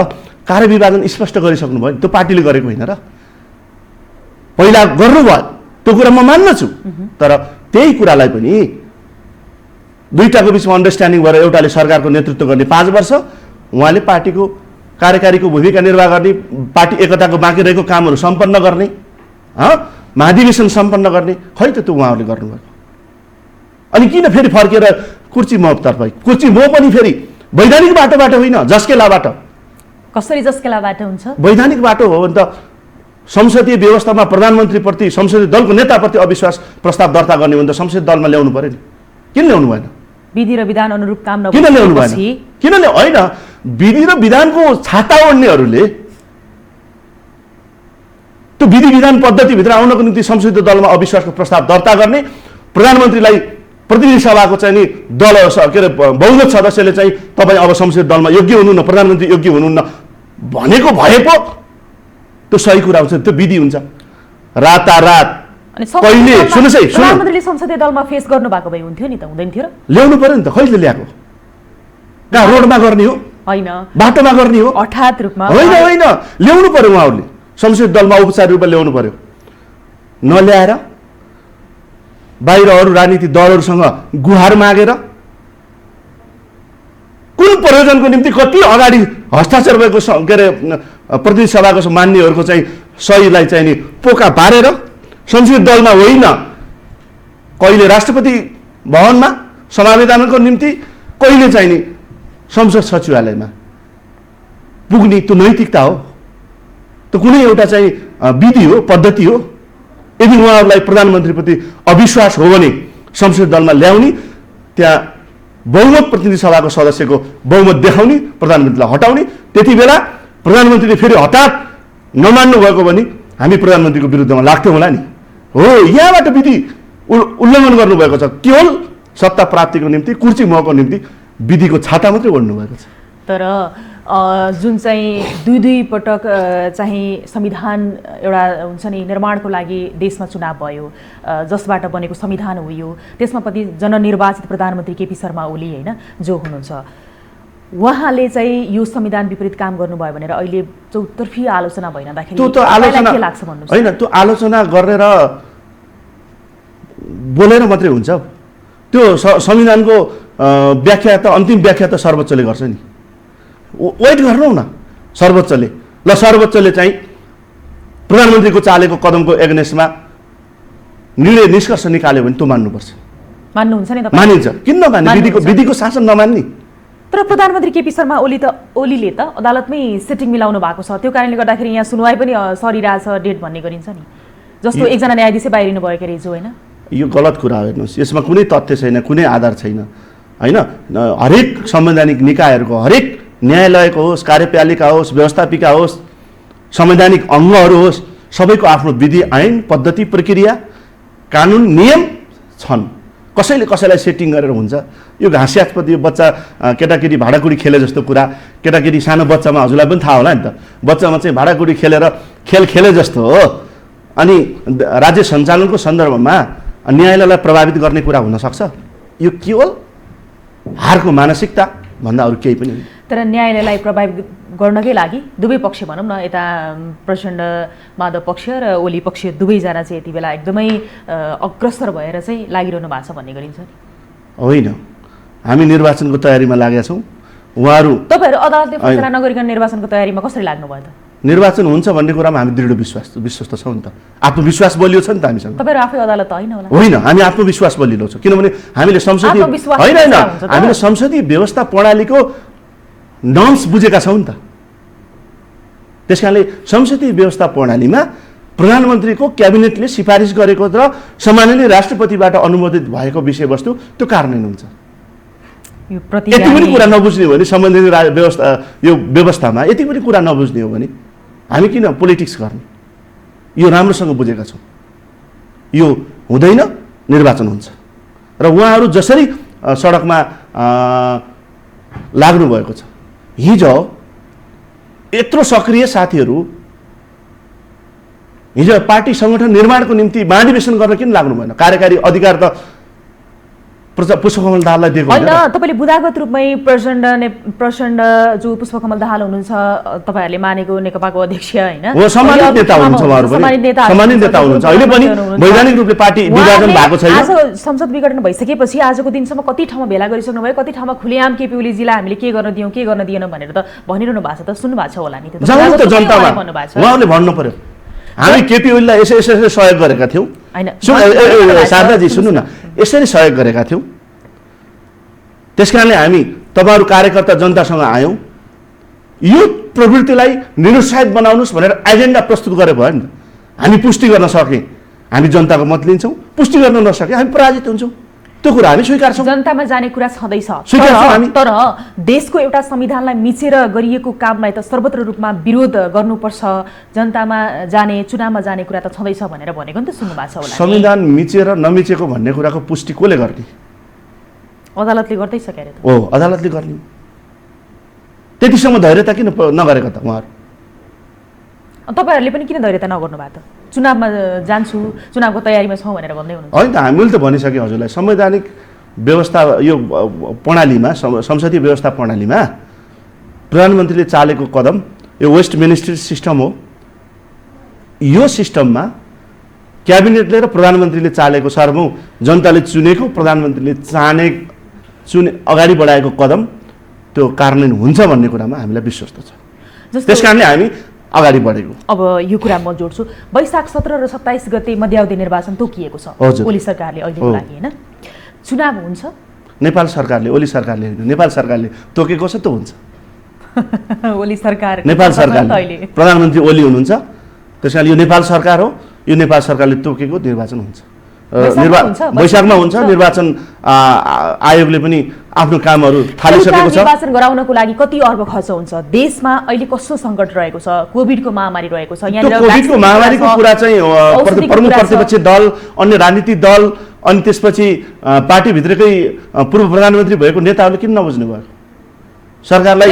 कार्यविभाजन स्पष्ट गरिसक्नु भयो। त्यो पार्टीले गरेको होइन र, पहिला गर्नुभयो त्यो कुरा म मान्छु, तर त्यही कुरालाई पनि 2टाको बिचमा अन्डरस्ट्यान्डिङ भएर एउटाले सरकारको नेतृत्व गर्ने 5 वर्ष, उहाँले पार्टीको कार्यकारीको भूमिका निर्वाह गर्ने, पार्टी एकताको बाँकी रहेको कामहरू सम्पन्न गर्ने, महाधिवेशन सम्पन्न गर्ने, खै त त्यो उहाँहरूले गर्नुभएको। अनि किन फेरि फर्केर कुर्सी मोहतर्फ? कुर्सी मोह पनि फेरि वैधानिक बाटोबाट होइन, जस्केलाबाट। कसरी जस्केलाबाट हुन्छ? वैधानिक बाटो हो भने त संसदीय व्यवस्थामा प्रधानमन्त्रीप्रति संसदीय दलको नेताप्रति अविश्वास प्रस्ताव दर्ता गर्ने भने त संसदीय दलमा ल्याउनु पर्यो नि, किन ल्याउनु भएन? विधि र विधान अनुरूप काम किन ल्याउनु भएन? किन होइन, विधि र विधानको छाता ओढ्नेहरूले त्यो विधि विधान पद्धतिभित्र आउनको निम्ति संसदीय दलमा अविश्वासको प्रस्ताव दर्ता गर्ने, प्रधानमन्त्रीलाई प्रतिनिधि सभाको चाहिँ नि दल के अरे बहुमत सदस्यले चाहिँ तपाईँ अब संसदीय दलमा योग्य हुनुहुन्न, प्रधानमन्त्री योग्य हुनुहुन्न भनेको भए पो त्यो सही कुरा हुन्छ, त्यो विधि हुन्छ। रातारात पहिले सुन्नुहोस् है, प्रधानमन्त्रीले संसदीय दलमा फेस गर्नु भएको भए हुन्थ्यो नि त, हुँदैन थियो र? ल्याउनु पर्यो नि त, कहिले ल्याएको? कहाँ रोडमा गर्ने हो? होइन, बाटोमा गर्ने हो? हठात रूपमा होइन, ल्याउनु पर्यो, उहाँहरूले संसदीय दलमा औपचारिक रूपमा ल्याउनु पर्यो। नल्याएर बाहिर अरू राजनीतिक दलहरूसँग गुहार मागेर कुन प्रयोजनको निम्ति कति अगाडि हस्ताक्षर भएको के अरे प्रतिनिधि सभाको मान्यहरूको चाहिँ सहीलाई चाहिँ नि पोका पारेर संसदीय दलमा होइन, कहिले राष्ट्रपति भवनमा समावेदनको निम्ति, कहिले चाहिँ नि संसद सचिवालयमा पुग्ने त्यो नैतिकता हो, त्यो कुनै एउटा चाहिँ विधि हो, पद्धति हो। यदि उहाँहरूलाई प्रधानमन्त्रीप्रति अविश्वास हो भने संसदीय दलमा ल्याउने, त्यहाँ बहुमत प्रतिनिधि सभाको सदस्यको बहुमत देखाउने, प्रधानमन्त्रीलाई हटाउने, त्यति बेला प्रधानमन्त्रीले फेरि हठात नमान्नु भएको भने हामी प्रधानमन्त्रीको विरुद्धमा लाग्थ्यौँ होला नि। हो, यहाँबाट विधि उल्लङ्घन गर्नुभएको छ, केवल सत्ता प्राप्तिको निम्ति कुर्सी महको निम्ति विधिको छाता मात्रै ओढ्नु भएको छ। तर जुन चाहिँ दुई पटक चाहिँ संविधान एउटा हुन्छ नि निर्माणको लागि देशमा चुनाव भयो, जसबाट बनेको संविधान हो यो, त्यसमा पनि जननिर्वाचित प्रधानमन्त्री केपी शर्मा ओली होइन जो हुनुहुन्छ, उहाँले चाहिँ यो संविधान विपरीत काम गर्नुभयो भनेर अहिले चौतर्फी आलोचना भइरहँदाखेरि त्यो आलोचना के लाग्छ भन्नुहोस्? होइन, त्यो आलोचना गरेर बोलेर मात्रै हुन्छ? त्यो संविधानको व्याख्या त अन्तिम व्याख्या त सर्वोच्चले गर्छ नि। वेट गर्नु न सर्वोच्चले, ल सर्वोच्चले चाहिँ प्रधानमन्त्रीको चालेको कदमको एगेन्स्टमा निर्णय निष्कर्ष निकाल्यो भने त्यो मान्नुपर्छ। मान्नुहुन्छ नि तपाईँ? मानिन्छ, किन नमान्ने? विधिको शासन नमान्ने? तर प्रधानमन्त्री केपी शर्मा ओलीले त अदालतमै सेटिङ मिलाउनु भएको छ, त्यो कारणले गर्दाखेरि यहाँ सुनवाई पनि सरिरहेछ डेट भन्ने गरिन्छ नि, जस्तो एकजना न्यायाधीशै बाहिरिनु भएको रहेछ होइन? यो गलत कुरा हो। हेर्नुहोस्, यसमा कुनै तथ्य छैन, कुनै आधार छैन होइन। हरेक संवैधानिक निकायहरूको, हरेक न्यायालयको होस्, कार्यपालिका होस्, व्यवस्थापिका होस्, संवैधानिक अङ्गहरू होस्, सबैको आफ्नो विधि, ऐन, पद्धति, प्रक्रिया, कानुन, नियम छन्। कसैले कसैलाई सेटिङ गरेर हुन्छ? यो घाँस्यास्पद यो बच्चा केटाकेटी भाँडाकुडी खेले जस्तो कुरा, केटाकेटी सानो बच्चामा हजुरलाई पनि थाहा होला नि त, बच्चामा चाहिँ भाँडाकुडी खेलेर खेले जस्तो हो। अनि राज्य सञ्चालनको सन्दर्भमा न्यायालयलाई प्रभावित गर्ने कुरा हुनसक्छ? यो केवल हारको मानसिकता भन्दा अरू केही पनि होइन। तर न्यायालयलाई प्रभावित गर्नकै लागि दुवै पक्ष भनौँ न, यता प्रचण्ड माधव पक्ष र ओली पक्ष दुवैजना चाहिँ यति बेला एकदमै अग्रसर भएर चाहिँ लागिरहनु भएको छ भन्ने गरिन्छ नि? होइन, हामी निर्वाचनको तयारीमा लागेका छौँ। उहाँहरू तपाईँहरू अदालतले फैसला नगरिकन निर्वाचनको तयारीमा कसरी लाग्नुभयो त? निर्वाचन हुन्छ भन्ने कुरामा हामी दृढ विश्वस्त छौँ नि त। आत्मविश्वास बलियो छ नि त हामीसँग। तपाईँहरू आफै अदालत होइन होला? होइन, हामी आत्मविश्वास बलिलो छ, किनभने हामीले हामीले संसदीय व्यवस्था प्रणालीको नर्म्स बुझेका छौँ नि त। त्यस कारणले संसदीय व्यवस्था प्रणालीमा प्रधानमन्त्रीको क्याबिनेटले सिफारिस गरेको र सामान्यले राष्ट्रपतिबाट अनुमोदित भएको विषयवस्तु त्यो कार्यान्वयन हुन्छ। यति पनि कुरा नबुझ्ने हो भने सम्बन्धित यो व्यवस्थामा यति पनि कुरा नबुझ्ने हो भने हामी किन पोलिटिक्स गर्ने? यो राम्रोसँग बुझेका छौँ। यो हुँदैन, निर्वाचन हुन्छ। र उहाँहरू जसरी सडकमा लाग्नु भएको छ, हिजो यत्रो सक्रिय साथीहरू हिजो पार्टी सङ्गठन निर्माणको निम्ति महाधिवेशन गर्न किन लाग्नु भएन? कार्यकारी अधिकार त पुष्पकमल दाहाललाई दिएको होइन। तपाईँले बुदागत रूपमै प्रचण्ड जो पुष्पकमल दाहाल हुनुहुन्छ, तपाईँहरूले मानेको नेकपाको अध्यक्ष होइन, सम्मानित नेता हुनुहुन्छ, उहाँहरू पनि सम्मानित नेता हुनुहुन्छ। अहिले पनि वैधानिक रूपले पार्टी विभाजन भएको छैन। आज संसद विघटन भइसकेपछि आजको दिनसम्म कति ठाउँमा भेला गरिसक्नु भयो, कति ठाउँमा खुलेआम केपी ओलीजीलाई हामीले के गर्न दियौँ, के गर्न दिएनौँ भनेर त भनिरहनु भएको छ त, सुन्नु भएको छ होला नि? जानु त जनतामा, उहाँहरूले भन्नु पर्यो हामी केपी ओलीलाई यसरी सहयोग गरेका थियौँ। शारदाजी सुन्नु न, यसरी सहयोग गरेका थियौँ। त्यसकारणले हामी तपाईँहरू कार्यकर्ता जनतासँग आयौँ, यो प्रवृत्तिलाई निरुत्साहित बनाउनुहोस् भनेर एजेन्डा प्रस्तुत गरे भयो नि त। हामी पुष्टि गर्न सकेँ, हामी जनताको मत लिन्छौँ, पुष्टि गर्न नसके हामी पराजित हुन्छौँ। त्यो कुरा हामी स्वीकार्छौँ। जनतामा जाने कुरा छँदैछ, हामी तर देशको एउटा संविधानलाई मिचेर गरिएको कामलाई त सर्वत्र रूपमा विरोध गर्नुपर्छ, जनतामा जाने, चुनावमा जाने कुरा त छँदैछ भनेर भनेको नि त, सुन्नु भएको छ होला? संविधान मिचेर नमिचेको भन्ने कुराको पुष्टि कसले गर्ने? अदालतले गर्दैछ क्यारे त? हो, अदालतले गर्ने। त्यतिसम्म धैर्यता किन नगरेको त उहाँहरू? तपाईँहरूले पनि किन धैर्यता नगर्नु भएको त? चुनावमा जान्छु, चुनावको तयारीमा छौँ भनेर भन्दै हुनुहुन्छ। होइन त, हामीले त भनिसकेँ हजुरलाई, संवैधानिक व्यवस्था यो प्रणालीमा, संसदीय व्यवस्था प्रणालीमा प्रधानमन्त्रीले चालेको कदम यो वेस्ट मिनिस्टर सिस्टम हो। यो सिस्टममा क्याबिनेटले र प्रधानमन्त्रीले चालेको सार्वभौम जनताले चुनेको, प्रधानमन्त्रीले अगाडि बढाएको कदम त्यो कार्यान्वयन हुन्छ भन्ने कुरामा हामीलाई विश्वस्त छ। त्यस कारणले हामी अगाडि बढेको। अब यो कुरा म जोड्छु, वैशाख 17 र 27 गते मध्यावधि निर्वाचन तोकिएको छ ओली सरकारले अहिलेको लागि होइन? चुनाव हुन्छ? नेपाल सरकारले, ओली सरकारले होइन, नेपाल सरकारले तोकेको छ, त हुन्छ। ओली सरकार, नेपाल सरकारले, प्रधानमन्त्री ओली हुनुहुन्छ, त्यस कारणले यो नेपाल सरकार हो, यो नेपाल सरकारले तोकेको निर्वाचन हुन्छ। वैशाखमा हुन्छ। निर्वाचन आयोगले पनि आफ्नो कामहरू थालिसकेको छ। निर्वाचन गराउनको लागि कति अर्ब खर्च हुन्छ? देशमा अहिले कस्तो सङ्कट रहेको छ, कोभिडको महामारी रहेको छ, कोभिडको महामारीको कुरा चाहिँ प्रमुख प्रतिपक्षी दल, अन्य राजनीतिक दल, अनि त्यसपछि पार्टीभित्रकै पूर्व प्रधानमन्त्री भएको नेताहरूले किन नबुझ्नु भयो? सरकारलाई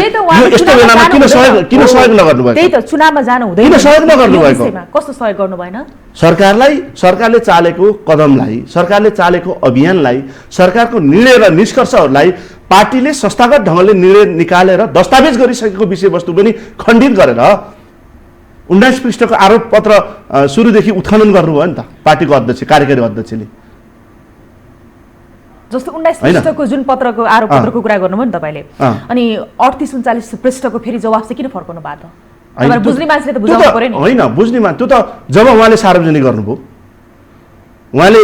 यस्तो बेलामा किन सहयोग नगर्नु भएको? त्यही त चुनावमा जानु हुँदैन, किन सहयोग नगर्नु भएको? कस्तो सहयोग गर्नु भएन? सरकारले चालेको कदमलाई, सरकारले चालेको अभियानलाई, सरकारको निर्णय र निष्कर्षहरूलाई पार्टीले संस्थागत ढङ्गले निर्णय निकालेर दस्तावेज गरिसकेको विषयवस्तु पनि खण्डित गरेर 19 पृष्ठको आरोप पत्र सुरुदेखि उत्खनन गर्नुभयो नि त पार्टीको अध्यक्ष, कार्यकारी अध्यक्षले। जस्तो 19 पृष्ठको जुन पत्रको आरोप पत्रको कुरा गर्नुभयो नि तपाईँले, अनि 38-39 पृष्ठको फेरि जवाफ चाहिँ किन फर्काउनु भएको त? बुझ्ने मान्छेले त बुझाउनु पर्यो नि। होइन, बुझ्ने मान्छे त्यो त जब उहाँले सार्वजनिक गर्नुभयो, उहाँले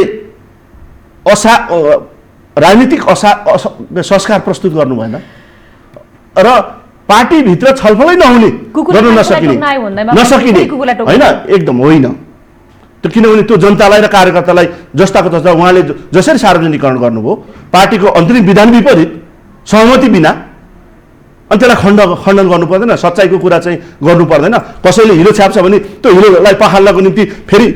राजनीतिक संस्कार प्रस्तुत गर्नु भएन र पार्टीभित्र छलफलै नहुने, गर्न नसकिने होइन, एकदम होइन त्यो। किनभने त्यो जनतालाई र कार्यकर्तालाई जस्ताको तस्ता उहाँले जसरी सार्वजनिकरण गर्नुभयो पार्टीको अन्तरिम विधान विपरीत सहमति बिना, अनि त्यसलाई खण्डन गर्नु पर्दैन, सच्चाइको कुरा चाहिँ गर्नु पर्दैन। कसैले हिलो छाप्छ भने त्यो हिलोलाई पखाल्नको निम्ति फेरि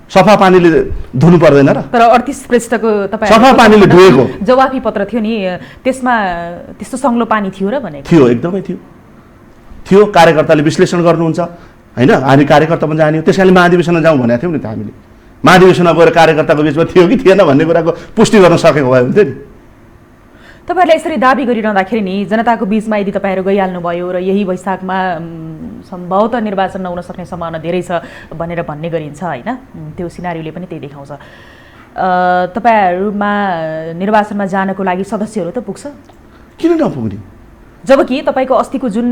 सफा पानीले धुनु पर्दैन र? तर 38 पृष्ठको तपाईँ सफा पानीले धुएको जवाफी पत्र थियो नि, त्यसमा त्यस्तो सङ्लो पानी थियो र भने? थियो, एकदमै थियो। कार्यकर्ताले विश्लेषण गर्नुहुन्छ होइन, हामी कार्यकर्ता पनि जाने हो, त्यस कारणले महाधिवेशनमा जाउँ भनेको थियौँ नि त हामीले। महाधिवेशनमा गएर कार्यकर्ताको बिचमा थियो कि थिएन भन्ने कुराको पुष्टि गर्न सकेको भए हुन्थ्यो नि। तपाईँहरूले यसरी दाबी गरिरहँदाखेरि नि जनताको बिचमा यदि तपाईँहरू गइहाल्नुभयो र यही वैशाखमा सम्भवतः निर्वाचन नहुन सक्ने सम्भावना धेरै छ भनेर भन्ने गरिन्छ होइन, त्यो सिनारीले पनि त्यही देखाउँछ। तपाईँहरूमा निर्वाचनमा जानको लागि सदस्यहरू त पुग्छ? किन नपुग्ने? जबकि तपाईँको अस्तिको जुन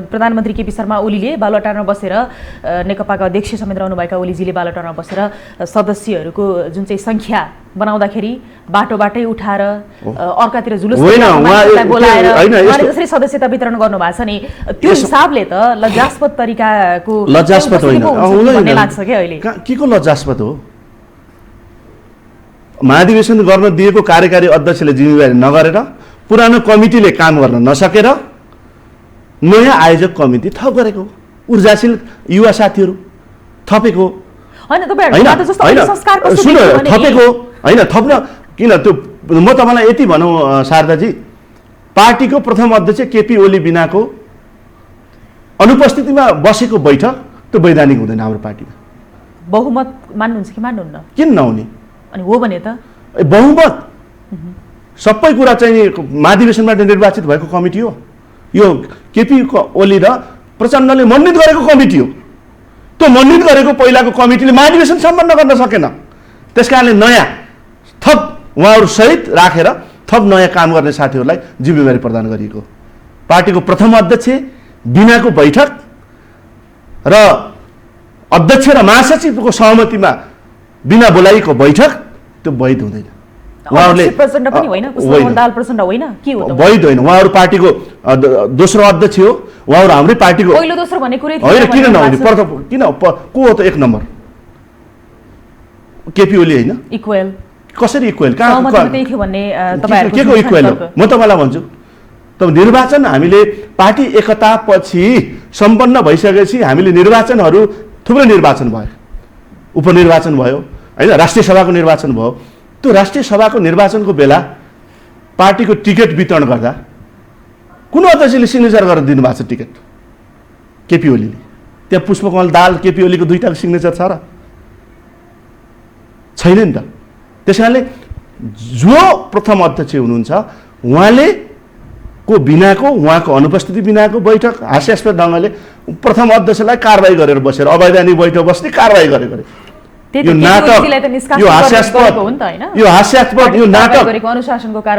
प्रधानमन्त्री केपी शर्मा ओलीले बालुवाटारमा बसेर, नेकपाका अध्यक्ष समेत रहनुभएका ओलीजीले बालुवाटारमा बसेर सदस्यहरूको जुन चाहिँ सङ्ख्या बनाउँदाखेरि बाटोबाटै उठाएर अर्कातिर जुलुस बोलाएर उहाँले जसरी सदस्यता वितरण गर्नुभएको छ नि, त्यो हिसाबले त लज्जास्पद तरिकाको भन्ने लाग्छ क्या अहिले। के को लज्जास्पद हो? महाधिवेशन गर्न दिएको कार्यकारी अध्यक्षले जिम्मेवारी नगरेर, पुरानो कमिटीले काम गर्न नसकेर नयाँ आयोजक कमिटी थप गरेको, ऊर्जाशील युवा साथीहरू थपेको थपेको होइन, थप्न किन? त्यो म तपाईँलाई यति भनौँ शारदाजी, पार्टीको प्रथम अध्यक्ष केपी ओली बिनाको अनुपस्थितिमा बसेको बैठक त्यो वैधानिक हुँदैन हाम्रो पार्टीमा। बहुमत मान्नुहुन्छ कि मान्नुहुन्न? किन नहुने? अनि हो भने त बहुमत सबै कुरा चाहिँ महाधिवेशनबाट निर्वाचित भएको कमिटी हो यो। केपी ओली र प्रचण्डले मनोनित गरेको कमिटी हो। त्यो मनोनित गरेको पहिलाको कमिटीले महाधिवेशन सम्पन्न गर्न सकेन, त्यस कारणले नयाँ थप उहाँहरू सहित राखेर थप नयाँ काम गर्ने साथीहरूलाई जिम्मेवारी प्रदान गरिएको। पार्टीको प्रथम अध्यक्ष बिनाको बैठक र अध्यक्ष र महासचिवको सहमतिमा बिना बोलाइएको बैठक त्यो वैध हुँदैन। उहाँहरूले प्रचण्ड पनि होइन, पुष्पकमल प्रचण्ड होइन, के हो त? वैध होइन। उहाँहरू पार्टीको दोस्रो अध्यक्ष हो, उहाँहरू हाम्रै पार्टीको पहिलो दोस्रो भन्ने कुरै होइन। किन नहुने? किन को हो त एक नम्बर? केपी ओली होइन? इक्वल कसरी इक्वल? कहाँ त्यही थियो भन्ने तपाईहरुको के को इक्वल हो? म तपाईँलाई भन्छु, तब निर्वाचन हामीले पार्टी एकता पछि सम्पन्न भइसकेपछि हामीले निर्वाचनहरू थुप्रै निर्वाचन भयो, उपनिर्वाचन भयो होइन, राष्ट्रिय सभाको निर्वाचन भयो। त्यो राष्ट्रिय सभाको निर्वाचनको बेला पार्टीको टिकट वितरण गर्दा कुन अध्यक्षले सिग्नेचर गरेर दिनुभएको छ टिकट? केपी ओलीले। त्यहाँ पुष्पकमल दाहाल केपी ओलीको दुईटाको सिग्नेचर छ र छैन नि त? त्यस कारणले जो प्रथम अध्यक्ष हुनुहुन्छ उहाँले को बिनाको, उहाँको अनुपस्थिति बिनाको बैठक हास्यास्पद ढङ्गले प्रथम अध्यक्षलाई कारवाही गरेर बसेर अवैधानिक बैठक बस्ने कारवाही गरेको अरे। यो नाटक, यो हास्यास्पद, यो हास्यास्पद, यो नाटक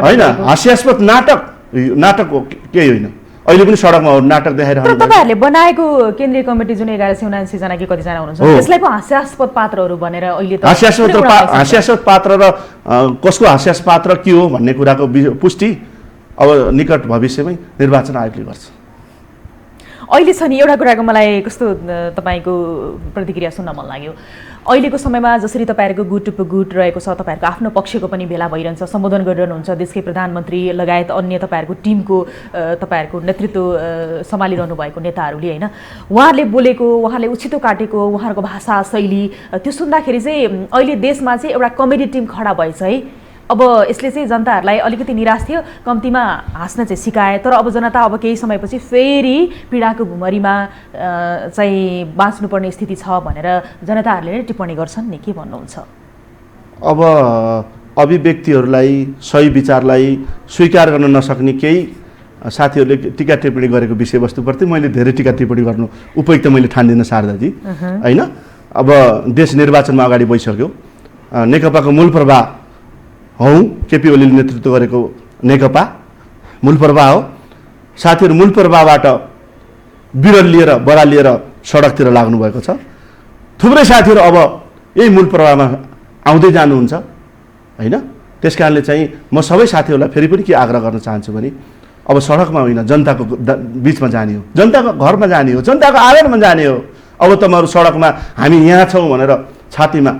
होइन, हास्यास्पद नाटक हो, केही होइन। अहिले पनि सडकमा नाटक देखाइरहनु। तर तपाईँहरूले बनाएको केन्द्रीय कमिटी जुन 1179 जना कि कतिजना हुनुहुन्छ त्यसलाई पो हास्यास्पद पात्रहरू भनेर अहिले त हास्यास्पद पात्र र कसको हास्यास्पद पात्र के हो भन्ने कुराको पुष्टि अब निकट भविष्यमै निर्वाचन आयोगले गर्छ। अहिले छ नि एउटा कुराको मलाई कस्तो तपाईँको प्रतिक्रिया सुन्न मन लाग्यो। अहिलेको समयमा जसरी तपाईँहरूको गुट टु गुट रहेको छ, तपाईँहरूको आफ्नो पक्षको पनि भेला भइरहन्छ, सम्बोधन गरिरहनुहुन्छ, देशकै प्रधानमन्त्री लगायत अन्य तपाईँहरूको टिमको तपाईँहरूको नेतृत्व सम्हालिरहनु भएको नेताहरूले होइन, उहाँहरूले बोलेको, उहाँले उछितो काटेको उहाँहरूको भाषा शैली त्यो सुन्दाखेरि चाहिँ अहिले देशमा चाहिँ एउटा कमेडी टिम खडा भएछ है। अब यसले चाहिँ जनताहरूलाई अलिकति निराश थियो, कम्तीमा हाँस्न चाहिँ सिकाए, तर अब जनता अब केही समयपछि फेरि पीडाको भुमरीमा चाहिँ बाँच्नुपर्ने स्थिति छ भनेर जनताहरूले नै टिप्पणी गर्छन् नि, के भन्नुहुन्छ? अब अभिव्यक्तिहरूलाई, सही विचारलाई स्वीकार गर्न नसक्ने केही साथीहरूले टिका टिप्पणी गरेको विषयवस्तुप्रति मैले धेरै टिका टिप्पणी गर्नु उपयुक्त मैले ठान्दिनँ शारदाजी, होइन? अब देश निर्वाचनमा अगाडि बढिसक्यो, नेकपाको मूल प्रवाह हौ, केपी ओलीले नेतृत्व गरेको नेकपा मूल प्रवाह हो। साथीहरू मूल प्रवाहबाट विरोध लिएर बराल लिएर सडकतिर लाग्नुभएको छ। थुप्रै साथीहरू अब यही मूल प्रवाहमा आउँदै जानुहुन्छ, होइन? त्यस कारणले चाहिँ म सबै साथीहरूलाई फेरि पनि के आग्रह गर्न चाहन्छु भने अब सडकमा होइन, जनताको बिचमा जाने हो, जनताको घरमा जाने हो, जनताको आँगनमा जाने हो। अब तपाईँहरू सडकमा हामी यहाँ छौँ भनेर छातीमा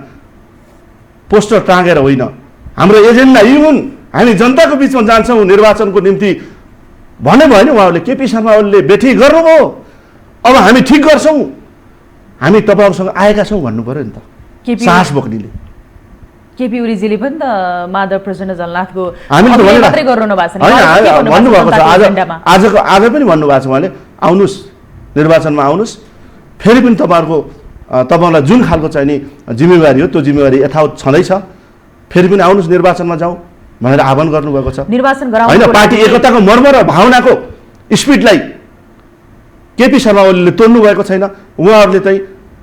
पोस्टर टाँगेर होइन, हाम्रो एजेन्डा यी हुन्, हामी जनताको बिचमा जान्छौँ निर्वाचनको निम्ति भन्ने भयो नि उहाँहरूले। केपी शर्मा ओलीले बेठी गर्नुभयो, अब हामी ठिक गर्छौँ, हामी तपाईँहरूसँग आएका छौँ भन्नु पऱ्यो नि त, साहस बोक्नेले। केपी ओलीजीले पनि त माधव प्रचण्ड जलनाथको हामीले त मात्रै गरिरहनु भएको छ, भन्नुभएको छ। आज पनि भन्नुभएको छ उहाँले, आउनुहोस् निर्वाचनमा आउनुहोस्, फेरि पनि तपाईँहरूलाई जुन खालको चाहिँ नि जिम्मेवारी हो त्यो जिम्मेवारी यथावत छँदैछ, फेरि पनि आउनुहोस् निर्वाचनमा जाउँ भनेर आह्वान गर्नुभएको छ। निर्वाचन गराउनु होइन, पार्टी एकताको मर्म र भावनाको स्पिडलाई केपी शर्मा ओलीले तोड्नु भएको छैन। उहाँहरूले चाहिँ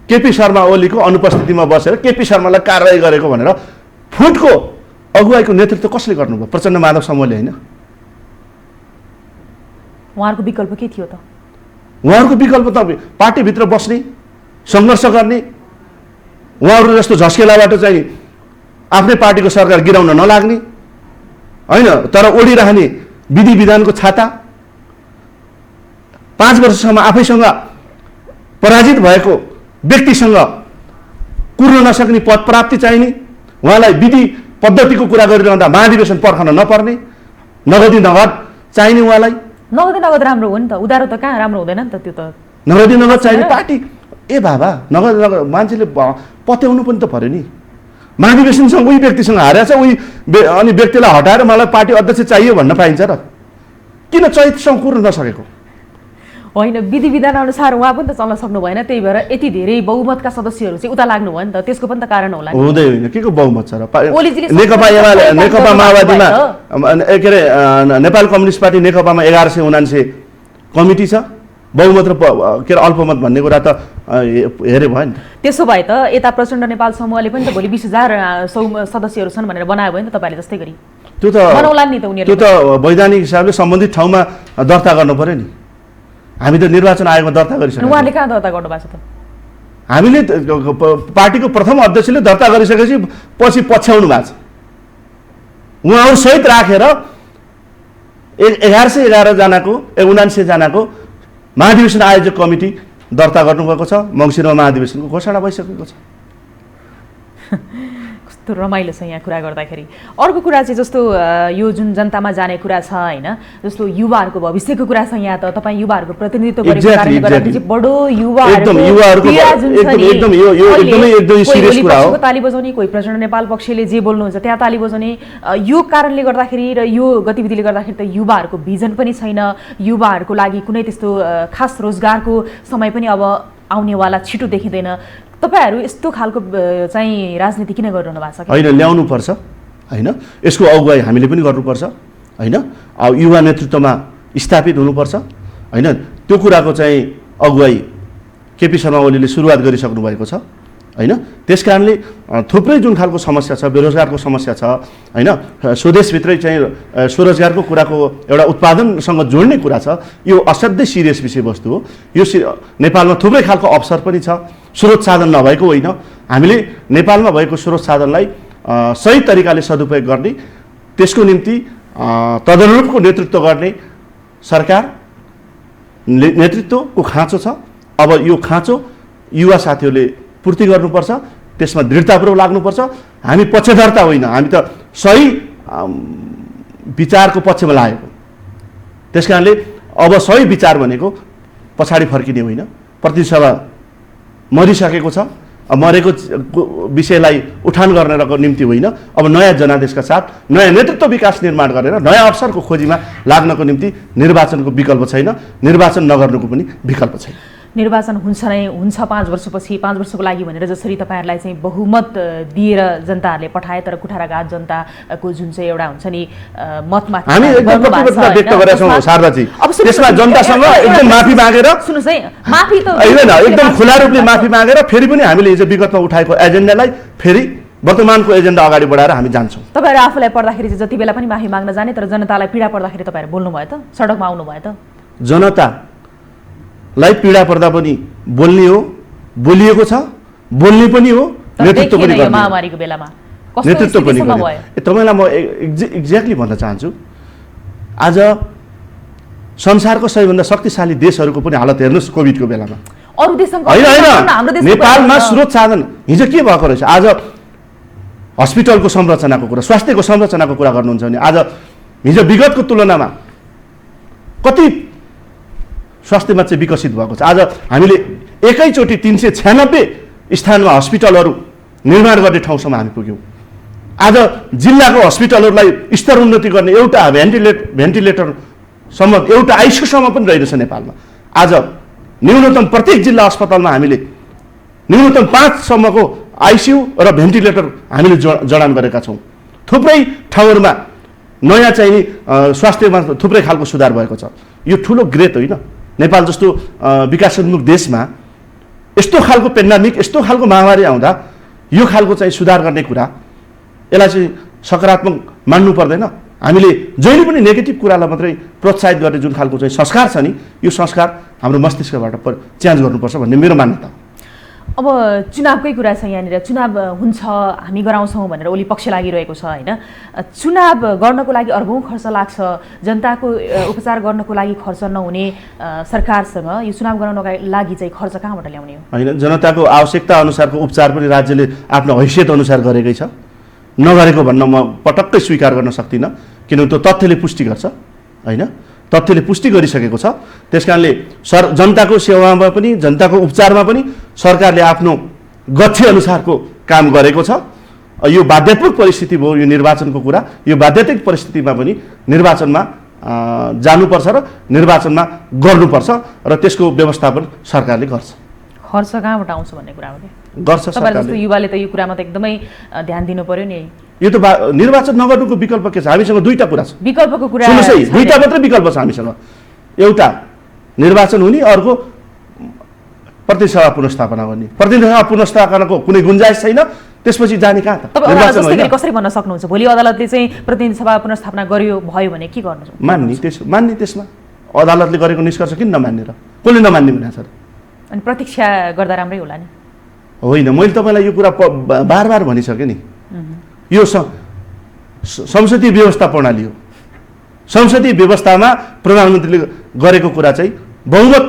केपी शर्मा ओलीको अनुपस्थितिमा बसेर केपी शर्मालाई कारवाही गरेको भनेर फुटको अगुवाईको नेतृत्व कसले गर्नुभयो? प्रचण्ड माधव समूहले होइन। उहाँहरूको विकल्प के थियो त? उहाँहरूको विकल्प त पार्टीभित्र बस्ने, सङ्घर्ष गर्ने, उहाँहरू जस्तो झस्केलाबाट चाहिँ आफ्नै पार्टीको सरकार गिराउन नलाग्ने, होइन, तर ओढिरहने विधि विधानको छाता, 5 वर्षसम्म आफैसँग पराजित भएको व्यक्तिसँग कुर्न नसक्ने पद प्राप्ति चाहिने, उहाँलाई विधि पद्धतिको कुरा गरिरहँदा महाधिवेशन पर्खन नपर्ने, नगदी नगद चाहिने, उहाँलाई नगदी नगद राम्रो हो नि त, उधारो त कहाँ राम्रो हुँदैन नि त, त्यो त नगदी नगद चाहिने पार्टी। ए बाबा, नगद नगद मान्छेले पत्याउनु पनि त पर्यो नि। महाधिवेशनसँग उही व्यक्तिसँग हारेछ, उही अनि व्यक्तिलाई हटाएर मलाई पार्टी अध्यक्ष चाहियो भन्न पाइन्छ र? किन चरित्रसँग कुर्न नसकेको? होइन, विधि विधान अनुसार उहाँ पनि त चल्न सक्नु भएन, त्यही भएर यति धेरै बहुमतका सदस्यहरू चाहिँ उता लाग्नु भयो नि त, त्यसको पनि त कारण होला नि। हुँदै होइन, के को बहुमत छ र? नेकपा माओवादीमा के अरे नेपाल कम्युनिस्ट पार्टी नेकपामा 1179 कमिटी छ, बहुमत र के अरे अल्पमत भन्ने कुरा त हेरे भयो नि। त्यसो भए त यता प्रचण्ड नेपाल समूहले पनि त भोलि 20,000 सदस्यहरू छन् भनेर बनायो भयो नि त, तपाईँले जस्तै गरी त्यो त बनाउला नि त उनीहरूले। त्यो त वैधानिक हिसाबले सम्बन्धित ठाउँमा दर्ता गर्नु पर्यो नि। हामी त निर्वाचन आयोगमा दर्ता गरिसक्यौँ। उहाँले कहाँ दर्ता गर्नुभएको छ त? हामीले पार्टीको प्रथम अध्यक्षले दर्ता गरिसकेपछि पछि पछ्याउनु भएको छ। उहाँहरू सहित राखेर 1111 जनाको 79 जनाको महाधिवेशन आयोजक कमिटी दर्ता गर्नुभएको छ। मङ्सिरमा महाधिवेशनको घोषणा भइसकेको छ। कस्तो रमाइलो छ यहाँ कुरा गर्दाखेरि। अर्को कुरा चाहिँ जस्तो यो जुन जनतामा जाने कुरा छ होइन, जस्तो युवाहरूको भविष्यको कुरा छ यहाँ, त तपाईँ युवाहरूको प्रतिनिधित्व गरेको कारणले गर्दाखेरि चाहिँ बडो युवाहरूको ताली बजाउने, कोही प्रचण्ड नेपाल पक्षले जे बोल्नुहुन्छ त्यहाँ ताली बजाउने, यो कारणले गर्दाखेरि र यो गतिविधिले गर्दाखेरि त युवाहरूको भिजन पनि छैन, युवाहरूको लागि कुनै त्यस्तो खास रोजगारको समय पनि अब आउनेवाला छिटो देखिँदैन। तपाईहरू यस्तो खालको चाहिँ राजनीति किन गरिरहनु भएको छ? होइन, ल्याउनुपर्छ, होइन, यसको अगुवाई हामीले पनि गर्नुपर्छ, होइन, अब युवा नेतृत्वमा स्थापित हुनुपर्छ, होइन, त्यो कुराको चाहिँ अगुवाई केपी शर्मा ओलीले सुरुवात गरिसक्नु भएको छ, होइन। त्यस कारणले थुप्रै जुन खालको समस्या छ, बेरोजगारको समस्या छ, होइन, स्वदेशभित्रै चाहिँ स्वरोजगारको कुराको एउटा उत्पादनसँग जोड्ने कुरा छ, यो असाध्यै सिरियस विषयवस्तु हो। यो नेपालमा थुप्रै खालको अवसर पनि छ, स्रोत साधन नभएको होइन। हामीले नेपालमा भएको स्रोत साधनलाई सही तरिकाले सदुपयोग गर्ने, त्यसको निम्ति तदनुरूपको नेतृत्व गर्ने सरकार नेतृत्वको खाँचो छ। अब यो खाँचो युवा साथीहरूले पूर्ति गर्नुपर्छ। त्यसमा दृढतापूर्वक लाग्नुपर्छ। हामी पक्षधरता होइन, हामी त सही विचारको पक्षमा लागेको। त्यस कारणले अब सही विचार भनेको पछाडि फर्किने होइन। प्रतिनिधि सभा मरिसकेको छ, मरेको विषयलाई उठान गर्नको निम्ति होइन, अब नयाँ जनादेशका साथ नयाँ नेतृत्व विकास निर्माण गरेर नयाँ अवसरको खोजीमा लाग्नको निम्ति निर्वाचनको विकल्प छैन, निर्वाचन नगर्नुको पनि विकल्प छैन। निर्वाचन हुन्छ 5 वर्षपछि, 5 वर्षको लागि भनेर जसरी तपाईँहरूलाई चाहिँ बहुमत दिएर जनताहरूले पठाए, तर कुठाराघात जनताको जुन चाहिँ एउटा हुन्छ नि मतमा हामी एकदम प्रतिबद्धता व्यक्त गरेका छौँ शारदाजी। त्यसमा जनतासँग एकदम माफी मागेर, सुन्नुहोस् है, माफी त होइन, एकदम खुला रूपले माफी मागेर फेरि पनि हामीले हिजो विगतमा उठाएको एजेन्डालाई फेरि वर्तमानको एजेन्डा अगाडि बढाएर हामी जान्छौँ। तपाईँहरू आफूलाई पर्दाखेरि चाहिँ जति बेला पनि माफी माग्न जाने, तर जनतालाई पीडा पर्दाखेरि तपाईँहरू बोल्नुभयो त, सडकमा आउनुभयो त? जनतालाई पीडा पर्दा पनि बोल्ने हो, बोलिएको छ, बोल्ने पनि हो, नेतृत्व पनि गर्ने। महामारीको बेलामा नेतृत्व पनि गर्ने। तपाईँलाई म एक्ज्याक्टली भन्न चाहन्छु, आज संसारको सबैभन्दा शक्तिशाली देशहरूको पनि हालत हेर्नुहोस् कोभिडको बेलामा। अरू देशसँग होइन, नेपालमा स्रोत साधन हिजो के भएको रहेछ? आज हस्पिटलको संरचनाको कुरा, स्वास्थ्यको संरचनाको कुरा गर्नुहुन्छ भने आज हिजो विगतको तुलनामा कति स्वास्थ्यमा चाहिँ विकसित भएको छ। आज हामीले एकैचोटि 396 स्थानमा हस्पिटलहरू निर्माण गर्ने ठाउँसम्म हामी पुग्यौँ। आज जिल्लाको हस्पिटलहरूलाई स्तर उन्नति गर्ने एउटा भेन्टिलेटरसम्म, एउटा आइसियुसम्म पनि रहेछ नेपालमा। आज न्यूनतम प्रत्येक जिल्ला अस्पतालमा हामीले न्यूनतम 5 सम्मको आइसियु र भेन्टिलेटर हामीले जडान गरेका छौँ। थुप्रै ठाउँहरूमा नयाँ चाहिँ स्वास्थ्यमा थुप्रै खालको सुधार भएको छ। यो ठुलो ग्रेट होइन? नेपाल जस्तो विकासोन्मुख देशमा यस्तो खालको पेन्डेमिक, यस्तो खालको महामारी आउँदा यो खालको चाहिँ सुधार गर्ने कुरा, यसलाई चाहिँ सकारात्मक मान्नु पर्दैन। हामीले जहिले पनि नेगेटिभ कुरालाई मात्रै प्रोत्साहित गर्ने जुन खालको चाहिँ संस्कार छ नि, यो संस्कार हाम्रो मस्तिष्कबाट चेन्ज गर्नुपर्छ भन्ने मेरो मान्यता हो। अब चुनावकै कुरा छ यहाँनिर, चुनाव हुन्छ हामी गराउँछौँ भनेर ओली पक्ष लागिरहेको छ होइन। चुनाव गर्नको लागि अर्बौँ खर्च लाग्छ, जनताको उपचार गर्नको लागि खर्च नहुने सरकारसँग यो चुनाव गराउनको लागि चाहिँ खर्च कहाँबाट ल्याउने हो? होइन, जनताको आवश्यकता अनुसारको उपचार पनि राज्यले आफ्नो हैसियत अनुसार गरेकै छ। नगरेको भन्न म पटक्कै स्वीकार गर्न सक्दिनँ, किनभने त्यो तथ्यले पुष्टि गर्छ होइन, तथ्यले पुष्टि गरिसकेको छ। त्यसकारणले जनताको सेवामा पनि, जनताको उपचारमा पनि सरकारले आफ्नो गच्छे अनुसारको काम गरेको छ। यो बाध्यात्मक परिस्थिति भयो, यो निर्वाचनको कुरा, यो बाध्यात्मक परिस्थितिमा पनि निर्वाचनमा जानुपर्छ र निर्वाचनमा गर्नुपर्छ र त्यसको व्यवस्थापन सरकारले गर्छ। खर्च कहाँबाट आउँछ भन्ने कुरा हो गर्छ सरकारले। युवाले त यो कुरामा त एकदमै ध्यान दिनु पर्यो नि। यो त निर्वाचन नगर्नुको विकल्प के छ? हामीसँग दुईटा कुरा छ। विकल्पको कुरा सुन्नुहोस् है, दुईटा मात्रै विकल्प छ हामीसँग। एउटा निर्वाचन हुने, अर्को प्रतिनिधि सभा पुनर्स्थापना गर्ने। प्रतिनिधि सभा पुनर्स्थापनाको कुनै गुन्जाइस छैन, त्यसपछि जाने कहाँ त? निर्वाचन होइन। कसरी भन्न सक्नुहुन्छ भोलि अदालतले चाहिँ प्रतिनिधि सभा पुनर्स्थापना गर्यो भयो भने के गर्नु? मान्ने त्यसमा अदालतले गरेको निष्कर्ष किन नमान्ने र? कसले नमान्ने भनेको छ त? अनि प्रतीक्षा गर्दा राम्रै होला नि? होइन, मैले तपाईँलाई यो कुरा बार बार भनिसकेँ नि। यो संसदीय व्यवस्था प्रणाली हो। संसदीय व्यवस्थामा प्रधानमन्त्रीले गरेको कुरा चाहिँ बहुमत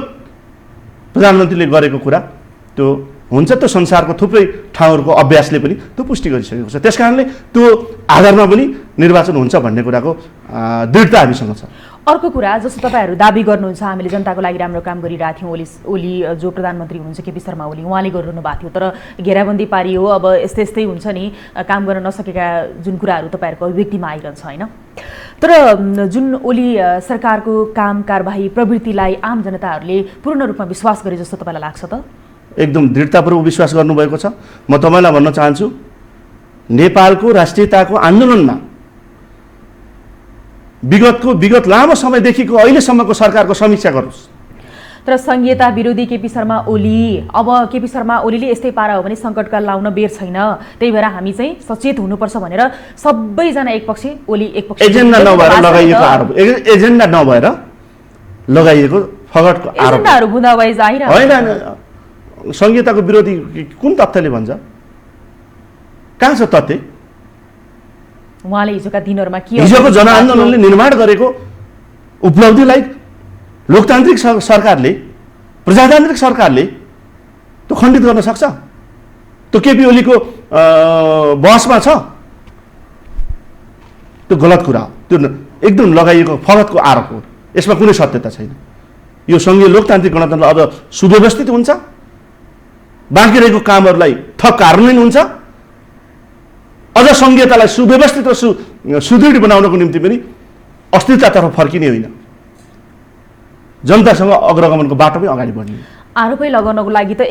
प्रधानमन्त्रीले गरेको कुरा त्यो हुन्छ। त्यो संसारको थुप्रै ठाउँहरूको अभ्यासले पनि त्यो पुष्टि गरिसकेको छ। त्यस कारणले त्यो आधारमा पनि निर्वाचन हुन्छ भन्ने कुराको दृढता हामीसँग छ। अर्को कुरा, जस्तो तपाईँहरू दाबी गर्नुहुन्छ हामीले जनताको लागि राम्रो काम गरिरहेको थियौँ, ओली जो प्रधानमन्त्री हुनुहुन्छ केपी शर्मा ओली, उहाँले गरिरहनु भएको थियो, तर घेराबन्दी पारियो, अब यस्तै हुन्छ नि, काम गर्न नसकेका जुन कुराहरू तपाईँहरूको अभिव्यक्तिमा आइरहन्छ होइन। तर जुन ओली सरकारको काम कारबाही प्रवृत्तिलाई आम जनताहरूले पूर्ण रूपमा विश्वास गरे जस्तो तपाईँलाई लाग्छ त? एकदम दृढतापूर्वक विश्वास गर्नुभएको छ। म तपाईँलाई भन्न चाहन्छु, नेपालको राष्ट्रियताको आन्दोलनमा विगत लामो समयदेखिको अहिलेसम्मको सरकारको समीक्षा गर्नुहोस्। तर संघीयता विरोधी केपी शर्मा ओली, अब केपी शर्मा ओलीले यस्तै पारा हो भने सङ्कटकाल लाउन बेर छैन, त्यही भएर हामी चाहिँ सचेत हुनुपर्छ भनेर सबैजना एकपक्षी, ओली एकपक्षी, एजेन्डा नभएर लगाइएको आरोप, एजेन्डा नभएर लगाइएको फगटको आरोप, एजेन्डाहरू बुँदाबाइज आइरहेको होइन। संघीयताको विरोधी कुन तथ्यले भन्छ? कहाँ छ तथ्य? उहाँले हिजोका दिनहरूमा के हिजोको जनआन्दोलनले निर्माण गरेको उपलब्धिलाई लोकतान्त्रिक सरकारले, प्रजातान्त्रिक सरकारले त्यो खण्डित गर्न सक्छ? त्यो केपी ओलीको बहसमा छ, त्यो गलत कुरा हो। त्यो एकदम लगाइएको फगतको आरोप हो। यसमा कुनै सत्यता छैन। यो सङ्घीय लोकतान्त्रिक गणतन्त्र अब सुव्यवस्थित हुन्छ, बाँकी रहेको कामहरूलाई थप कार्यान्वयन हुन्छ, अझ सङ्घीयतालाई सुव्यवस्थित र सुदृढ बनाउनको निम्ति पनि अस्थिरतातर्फ फर्किने होइन, जनतासँग अग्रगमनको बाटो पनि अगाडि बढ्ने। आरोपै लगाउनको लागि त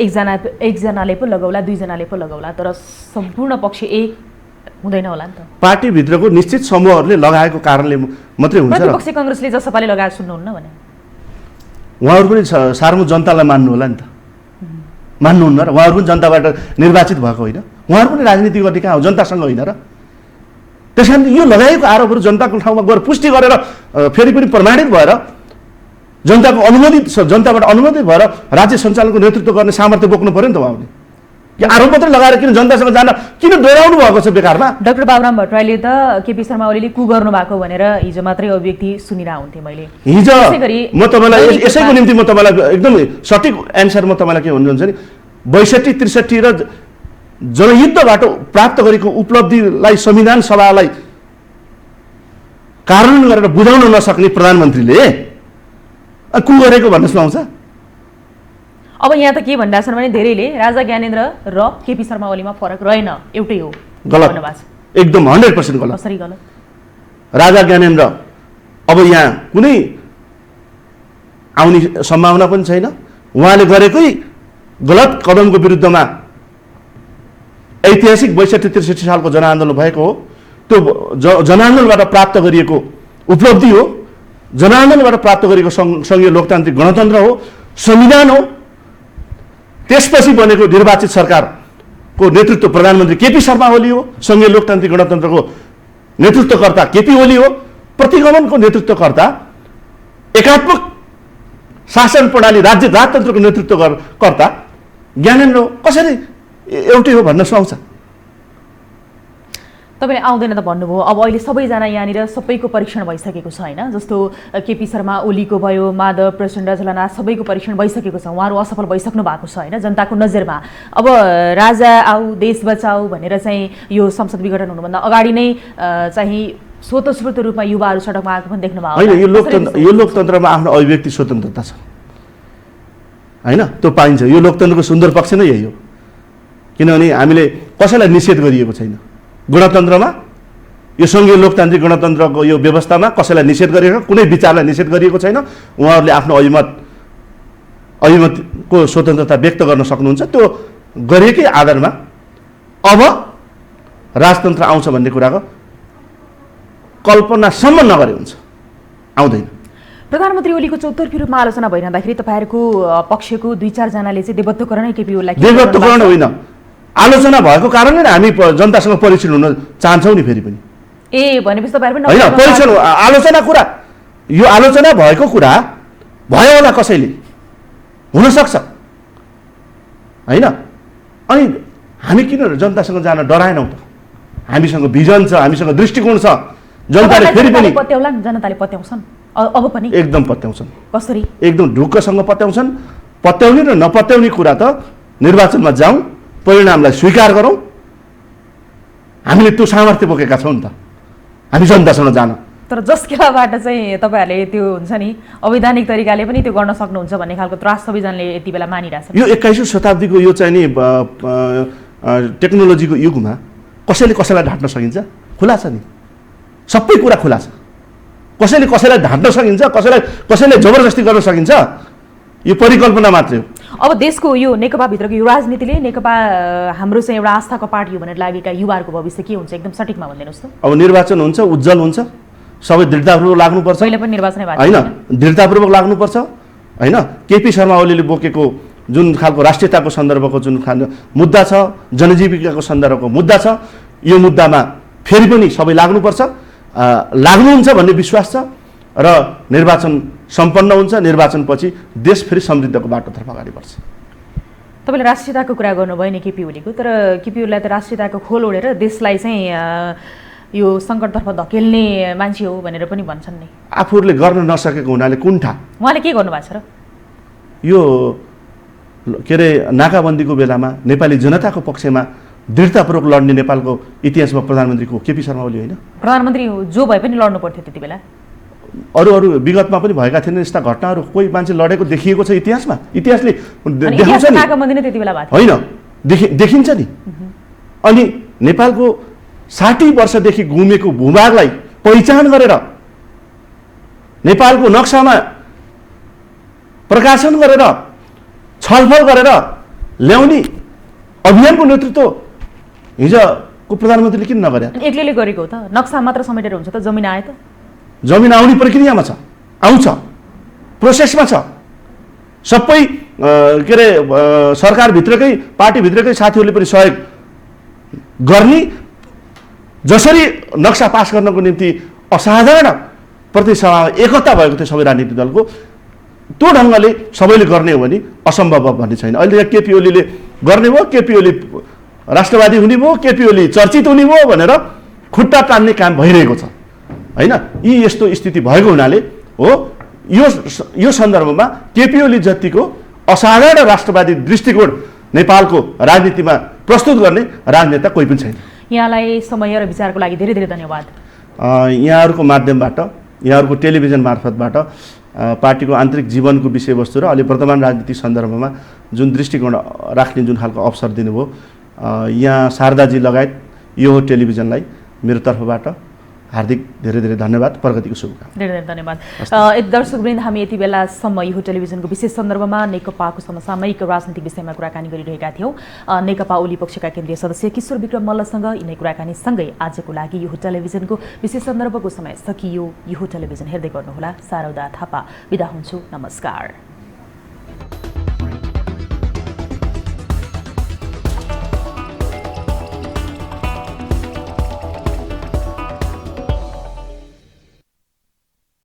एकजनाले पो लगाउला, दुईजनाले पो लगाउला, तर सम्पूर्ण पक्ष एक हुँदैन होला नि त। पार्टीभित्रको निश्चित समूहहरूले लगाएको कारणले मात्रै हुन्छ। प्रतिपक्ष काङ्ग्रेसले जसपाले लगाएर सुन्नुहुन्न भने उहाँहरू पनि सार्वजनिक जनतालाई मान्नु होला नि त, मान्नुहुन्न र? उहाँहरू पनि जनताबाट निर्वाचित भएको होइन, उहाँहरू पनि राजनीति गर्ने कहाँ हो, जनतासँग होइन र? त्यस कारण यो लगाएको आरोपहरू जनताको ठाउँमा गएर पुष्टि गरेर फेरि पनि प्रमाणित भएर जनताको अनुमोदित, जनताबाट अनुमोदित भएर राज्य सञ्चालनको नेतृत्व गर्ने सामर्थ्य बोक्नु पऱ्यो नि त उहाँले। यो आरोप मात्रै लगाएर किन जनतासँग जान किन डराउनु भएको छ बेकारमा? डाक्टर बाबुराम भट्टराईले त केपी शर्मा ओलीले कु गर्नु भएको भनेर हिजो मात्रै अभिव्यक्ति सुनिरहेको हुन्थेँ मैले। हिजो म तपाईँलाई यसैको निम्ति म तपाईँलाई एकदम सठिक एन्सर म तपाईँलाई के भन्नुहुन्छ नि, 62-63 र जनयुद्धबाट प्राप्त गरेको उपलब्धिलाई संविधान सभालाई कार्यान्वयन गरेर बुझाउन नसक्ने प्रधानमन्त्रीले कु गरेको भन्नु सुनाउँछ? अब यहाँ त के भनिरहेको छन् भने धेरैले राजा ज्ञानेन्द्र र केपी शर्मा ओलीमा फरक रहेन, एउटै हो। गलत, एकदम 100% गलत। कसरी गलत? राजा ज्ञानेन्द्र अब यहाँ कुनै आउने सम्भावना पनि छैन। उहाँले गरेकै गलत कदमको विरुद्धमा ऐतिहासिक 62-63 सालको जनआन्दोलन भएको हो। त्यो जनआन्दोलनबाट प्राप्त गरिएको उपलब्धि हो, जनआन्दोलनबाट प्राप्त गरेको सङ्घीय लोकतान्त्रिक गणतन्त्र हो, संविधान हो। त्यसपछि बनेको निर्वाचित सरकारको नेतृत्व प्रधानमन्त्री केपी शर्मा ओली हो, सङ्घीय लोकतान्त्रिक गणतन्त्रको नेतृत्वकर्ता केपी ओली हो, प्रतिगमनको नेतृत्वकर्ता, एकात्मक शासन प्रणाली राज्य राजतन्त्रको नेतृत्वकर्ता ज्ञानेन्द्र हो। कसरी एउटै हो भन्न सुहाउँछ? तपाईँले आउँदैन त भन्नुभयो। अब अहिले सबैजना यहाँनिर सबैको परीक्षण भइसकेको छ होइन, जस्तो केपी शर्मा ओलीको भयो, माधव प्रचण्ड झलनाथ सबैको परीक्षण भइसकेको छ, उहाँहरू असफल भइसक्नु भएको छ होइन जनताको नजरमा। अब राजा आऊ देश बचाऊ भनेर चाहिँ यो संसद विघटन हुनुभन्दा अगाडि नै चाहिँ स्वतस्फूर्त रूपमा युवाहरू सडकमा आएको पनि देख्नु भएको होइन। यो लोकतन्त्रमा आफ्नो अभिव्यक्ति स्वतन्त्रता छ होइन, त्यो पाइन्छ। यो लोकतन्त्रको सुन्दर पक्ष नै यही हो, किनभने हामीले कसैलाई निषेध गरिएको छैन गणतन्त्रमा। यो सङ्घीय लोकतान्त्रिक गणतन्त्रको यो व्यवस्थामा कसैलाई निषेध गरिएको, कुनै विचारलाई निषेध गरिएको छैन। उहाँहरूले आफ्नो अभिमतको स्वतन्त्रता व्यक्त गर्न सक्नुहुन्छ। त्यो गरिएकै आधारमा अब राजतन्त्र आउँछ भन्ने कुराको कल्पनासम्म नगरे हुन्छ, आउँदैन। प्रधानमन्त्री ओलीको चौतर्फी रूपमा आलोचना भइरहँदाखेरि तपाईँहरूको पक्षको 2-4 जनाले चाहिँ देवत्वकरण केपी ओलीलाई देवत्वकरण होइन, आलोचना भएको कारणले हामी जनतासँग परिचय हुन चाहन्छौँ नि फेरि पनि। भनेपछि तपाईँहरू पनि होइन, परिचय आलोचना कुरा, यो आलोचना भएको कुरा भयो होला कसैले, हुनसक्छ होइन। अनि हामी किन जनतासँग जान डराएनौँ त? हामीसँग भिजन छ, हामीसँग दृष्टिकोण छ। जनताले फेरि पनि पत्याउलान्, जनताले पत्याउँछन्, अब पनि एकदम पत्याउँछन्। कसरी? एकदम ढुक्कसँग पत्याउँछन्। पत्याउने र नपत्याउने कुरा त निर्वाचनमा जाउँ, परिणामलाई स्वीकार गरौँ। हामीले त्यो सामर्थ्य बोकेका छौँ नि त, हामी जनतासँग जान। तर जस खेलाबाट चाहिँ तपाईँहरूले त्यो हुन्छ नि अवैधानिक तरिकाले पनि त्यो गर्न सक्नुहुन्छ भन्ने खालको त्रास सबैजनाले यति बेला मानिरहेछ। यो 21औं शताब्दीको यो चाहिँ नि टेक्नोलोजीको युगमा कसैले कसैलाई ढाँट्न सकिन्छ? खुला छ नि, सबै कुरा खुला छ। कसैले कसैलाई ढाँट्न सकिन्छ, कसैले जबरजस्ती गर्न सकिन्छ? यो परिकल्पना मात्रै हो। अब देशको यो नेकपाभित्रको यो राजनीतिले नेकपा हाम्रो चाहिँ एउटा आस्थाको पार्टी हो भनेर लागेका युवाहरूको भविष्य के हुन्छ एकदम सठिकमा भनिदिनुहोस् त। अब निर्वाचन हुन्छ, उज्जवल हुन्छ, सबै दृढतापूर्वक लाग्नुपर्छ। पहिले पनि निर्वाचनै भएको होइन, दृढतापूर्वक लाग्नुपर्छ होइन। केपी शर्मा ओलीले बोकेको जुन खालको राष्ट्रियताको सन्दर्भको जुन मुद्दा छ, जनजीविकाको सन्दर्भको मुद्दा छ, यो मुद्दामा फेरि पनि सबै लाग्नुपर्छ, लाग्नुहुन्छ भन्ने विश्वास छ र निर्वाचन सम्पन्न हुन्छ। निर्वाचनपछि देश फेरि समृद्धको बाटोतर्फ अगाडि बढ्छ। तपाईँले राष्ट्रियताको कुरा गर्नुभयो नि केपी ओलीको, तर केपी ओलीलाई त राष्ट्रियताको खोल ओढेर देशलाई चाहिँ यो सङ्कटतर्फ धकेल्ने मान्छे हो भनेर पनि भन्छन् नि। आफूहरूले गर्न नसकेको हुनाले कुण्ठा। उहाँले के गर्नुभएको छ र? यो के अरे नाकाबन्दीको बेलामा नेपाली जनताको पक्षमा दृढतापूर्वक लड्ने नेपालको इतिहासमा प्रधानमन्त्रीको केपी शर्मा ओली होइन? प्रधानमन्त्री जो भए पनि लड्नु पर्थ्यो त्यति बेला। अरू विगतमा पनि भएका थिएन यस्ता घटनाहरू, कोही मान्छे लडेको देखिएको छ इतिहासमा? इतिहासले देखाउँछ नि, नाकाबन्दी नै त्यति बेला भएको होइन? देखिन्छ नि। अनि नेपालको 60 वर्षदेखि गुमेको भूभागलाई पहिचान गरेर नेपालको नक्सामा प्रकाशन गरेर छलफल गरेर ल्याउने अभियानको नेतृत्व हिजोको प्रधानमन्त्रीले किन नगरे? एक्लैले गरेको हो त? नक्सा मात्र समेटेर हुन्छ त? जमिन आयो त? जमिन आउने प्रक्रियामा छ, आउँछ, प्रोसेसमा छ। सबै के अरे सरकारभित्रकै पार्टीभित्रकै साथीहरूले पनि सहयोग गर्ने, जसरी नक्सा पास गर्नको निम्ति असाधारण प्रतिसभामा एकता भएको थियो सबै राजनीतिक दलको, त्यो ढङ्गले सबैले गर्ने हो भने असम्भव भन्ने छैन। अहिले केपी ओलीले गर्ने भयो, केपी ओली राष्ट्रवादी हुने भयो, केपी ओली चर्चित हुने भयो भनेर खुट्टा तान्ने काम भइरहेको छ होइन? यी यस्तो स्थिति भएको हुनाले हो यो सन्दर्भमा केपी ओली जतिको असाधारण राष्ट्रवादी दृष्टिकोण नेपालको राजनीतिमा प्रस्तुत गर्ने राजनेता कोही पनि छैन। यहाँलाई समय र विचारको लागि धेरै धेरै धन्यवाद। यहाँहरूको माध्यमबाट, यहाँहरूको टेलिभिजन मार्फतबाट पार्टीको आन्तरिक जीवनको विषयवस्तु र अहिले वर्तमान राजनीतिक सन्दर्भमा जुन दृष्टिकोण राख्ने जुन खालको अवसर दिनुभयो, यहाँ शारदाजी लगायत यो टेलिभिजनलाई मेरो तर्फबाट हार्दिक धेरै धेरै धन्यवाद, प्रगतिको शुभकामना। धेरै धेरै धन्यवाद। दर्शकवृन्द, हामी यति बेलासम्म यो टेलिभिजनको विशेष सन्दर्भमा नेकपाको समसामयिक राजनीतिक विषयमा कुराकानी गरिरहेका थियौँ। नेकपा ओली पक्षका केन्द्रीय सदस्य किशोर विक्रम मल्लसँग यिनै कुराकानीसँगै आजको लागि यो टेलिभिजनको विशेष सन्दर्भको समय सकियो। यो टेलिभिजन हेर्दै गर्नुहोला। शारदा थापा बिदा हुन्छु। नमस्कार।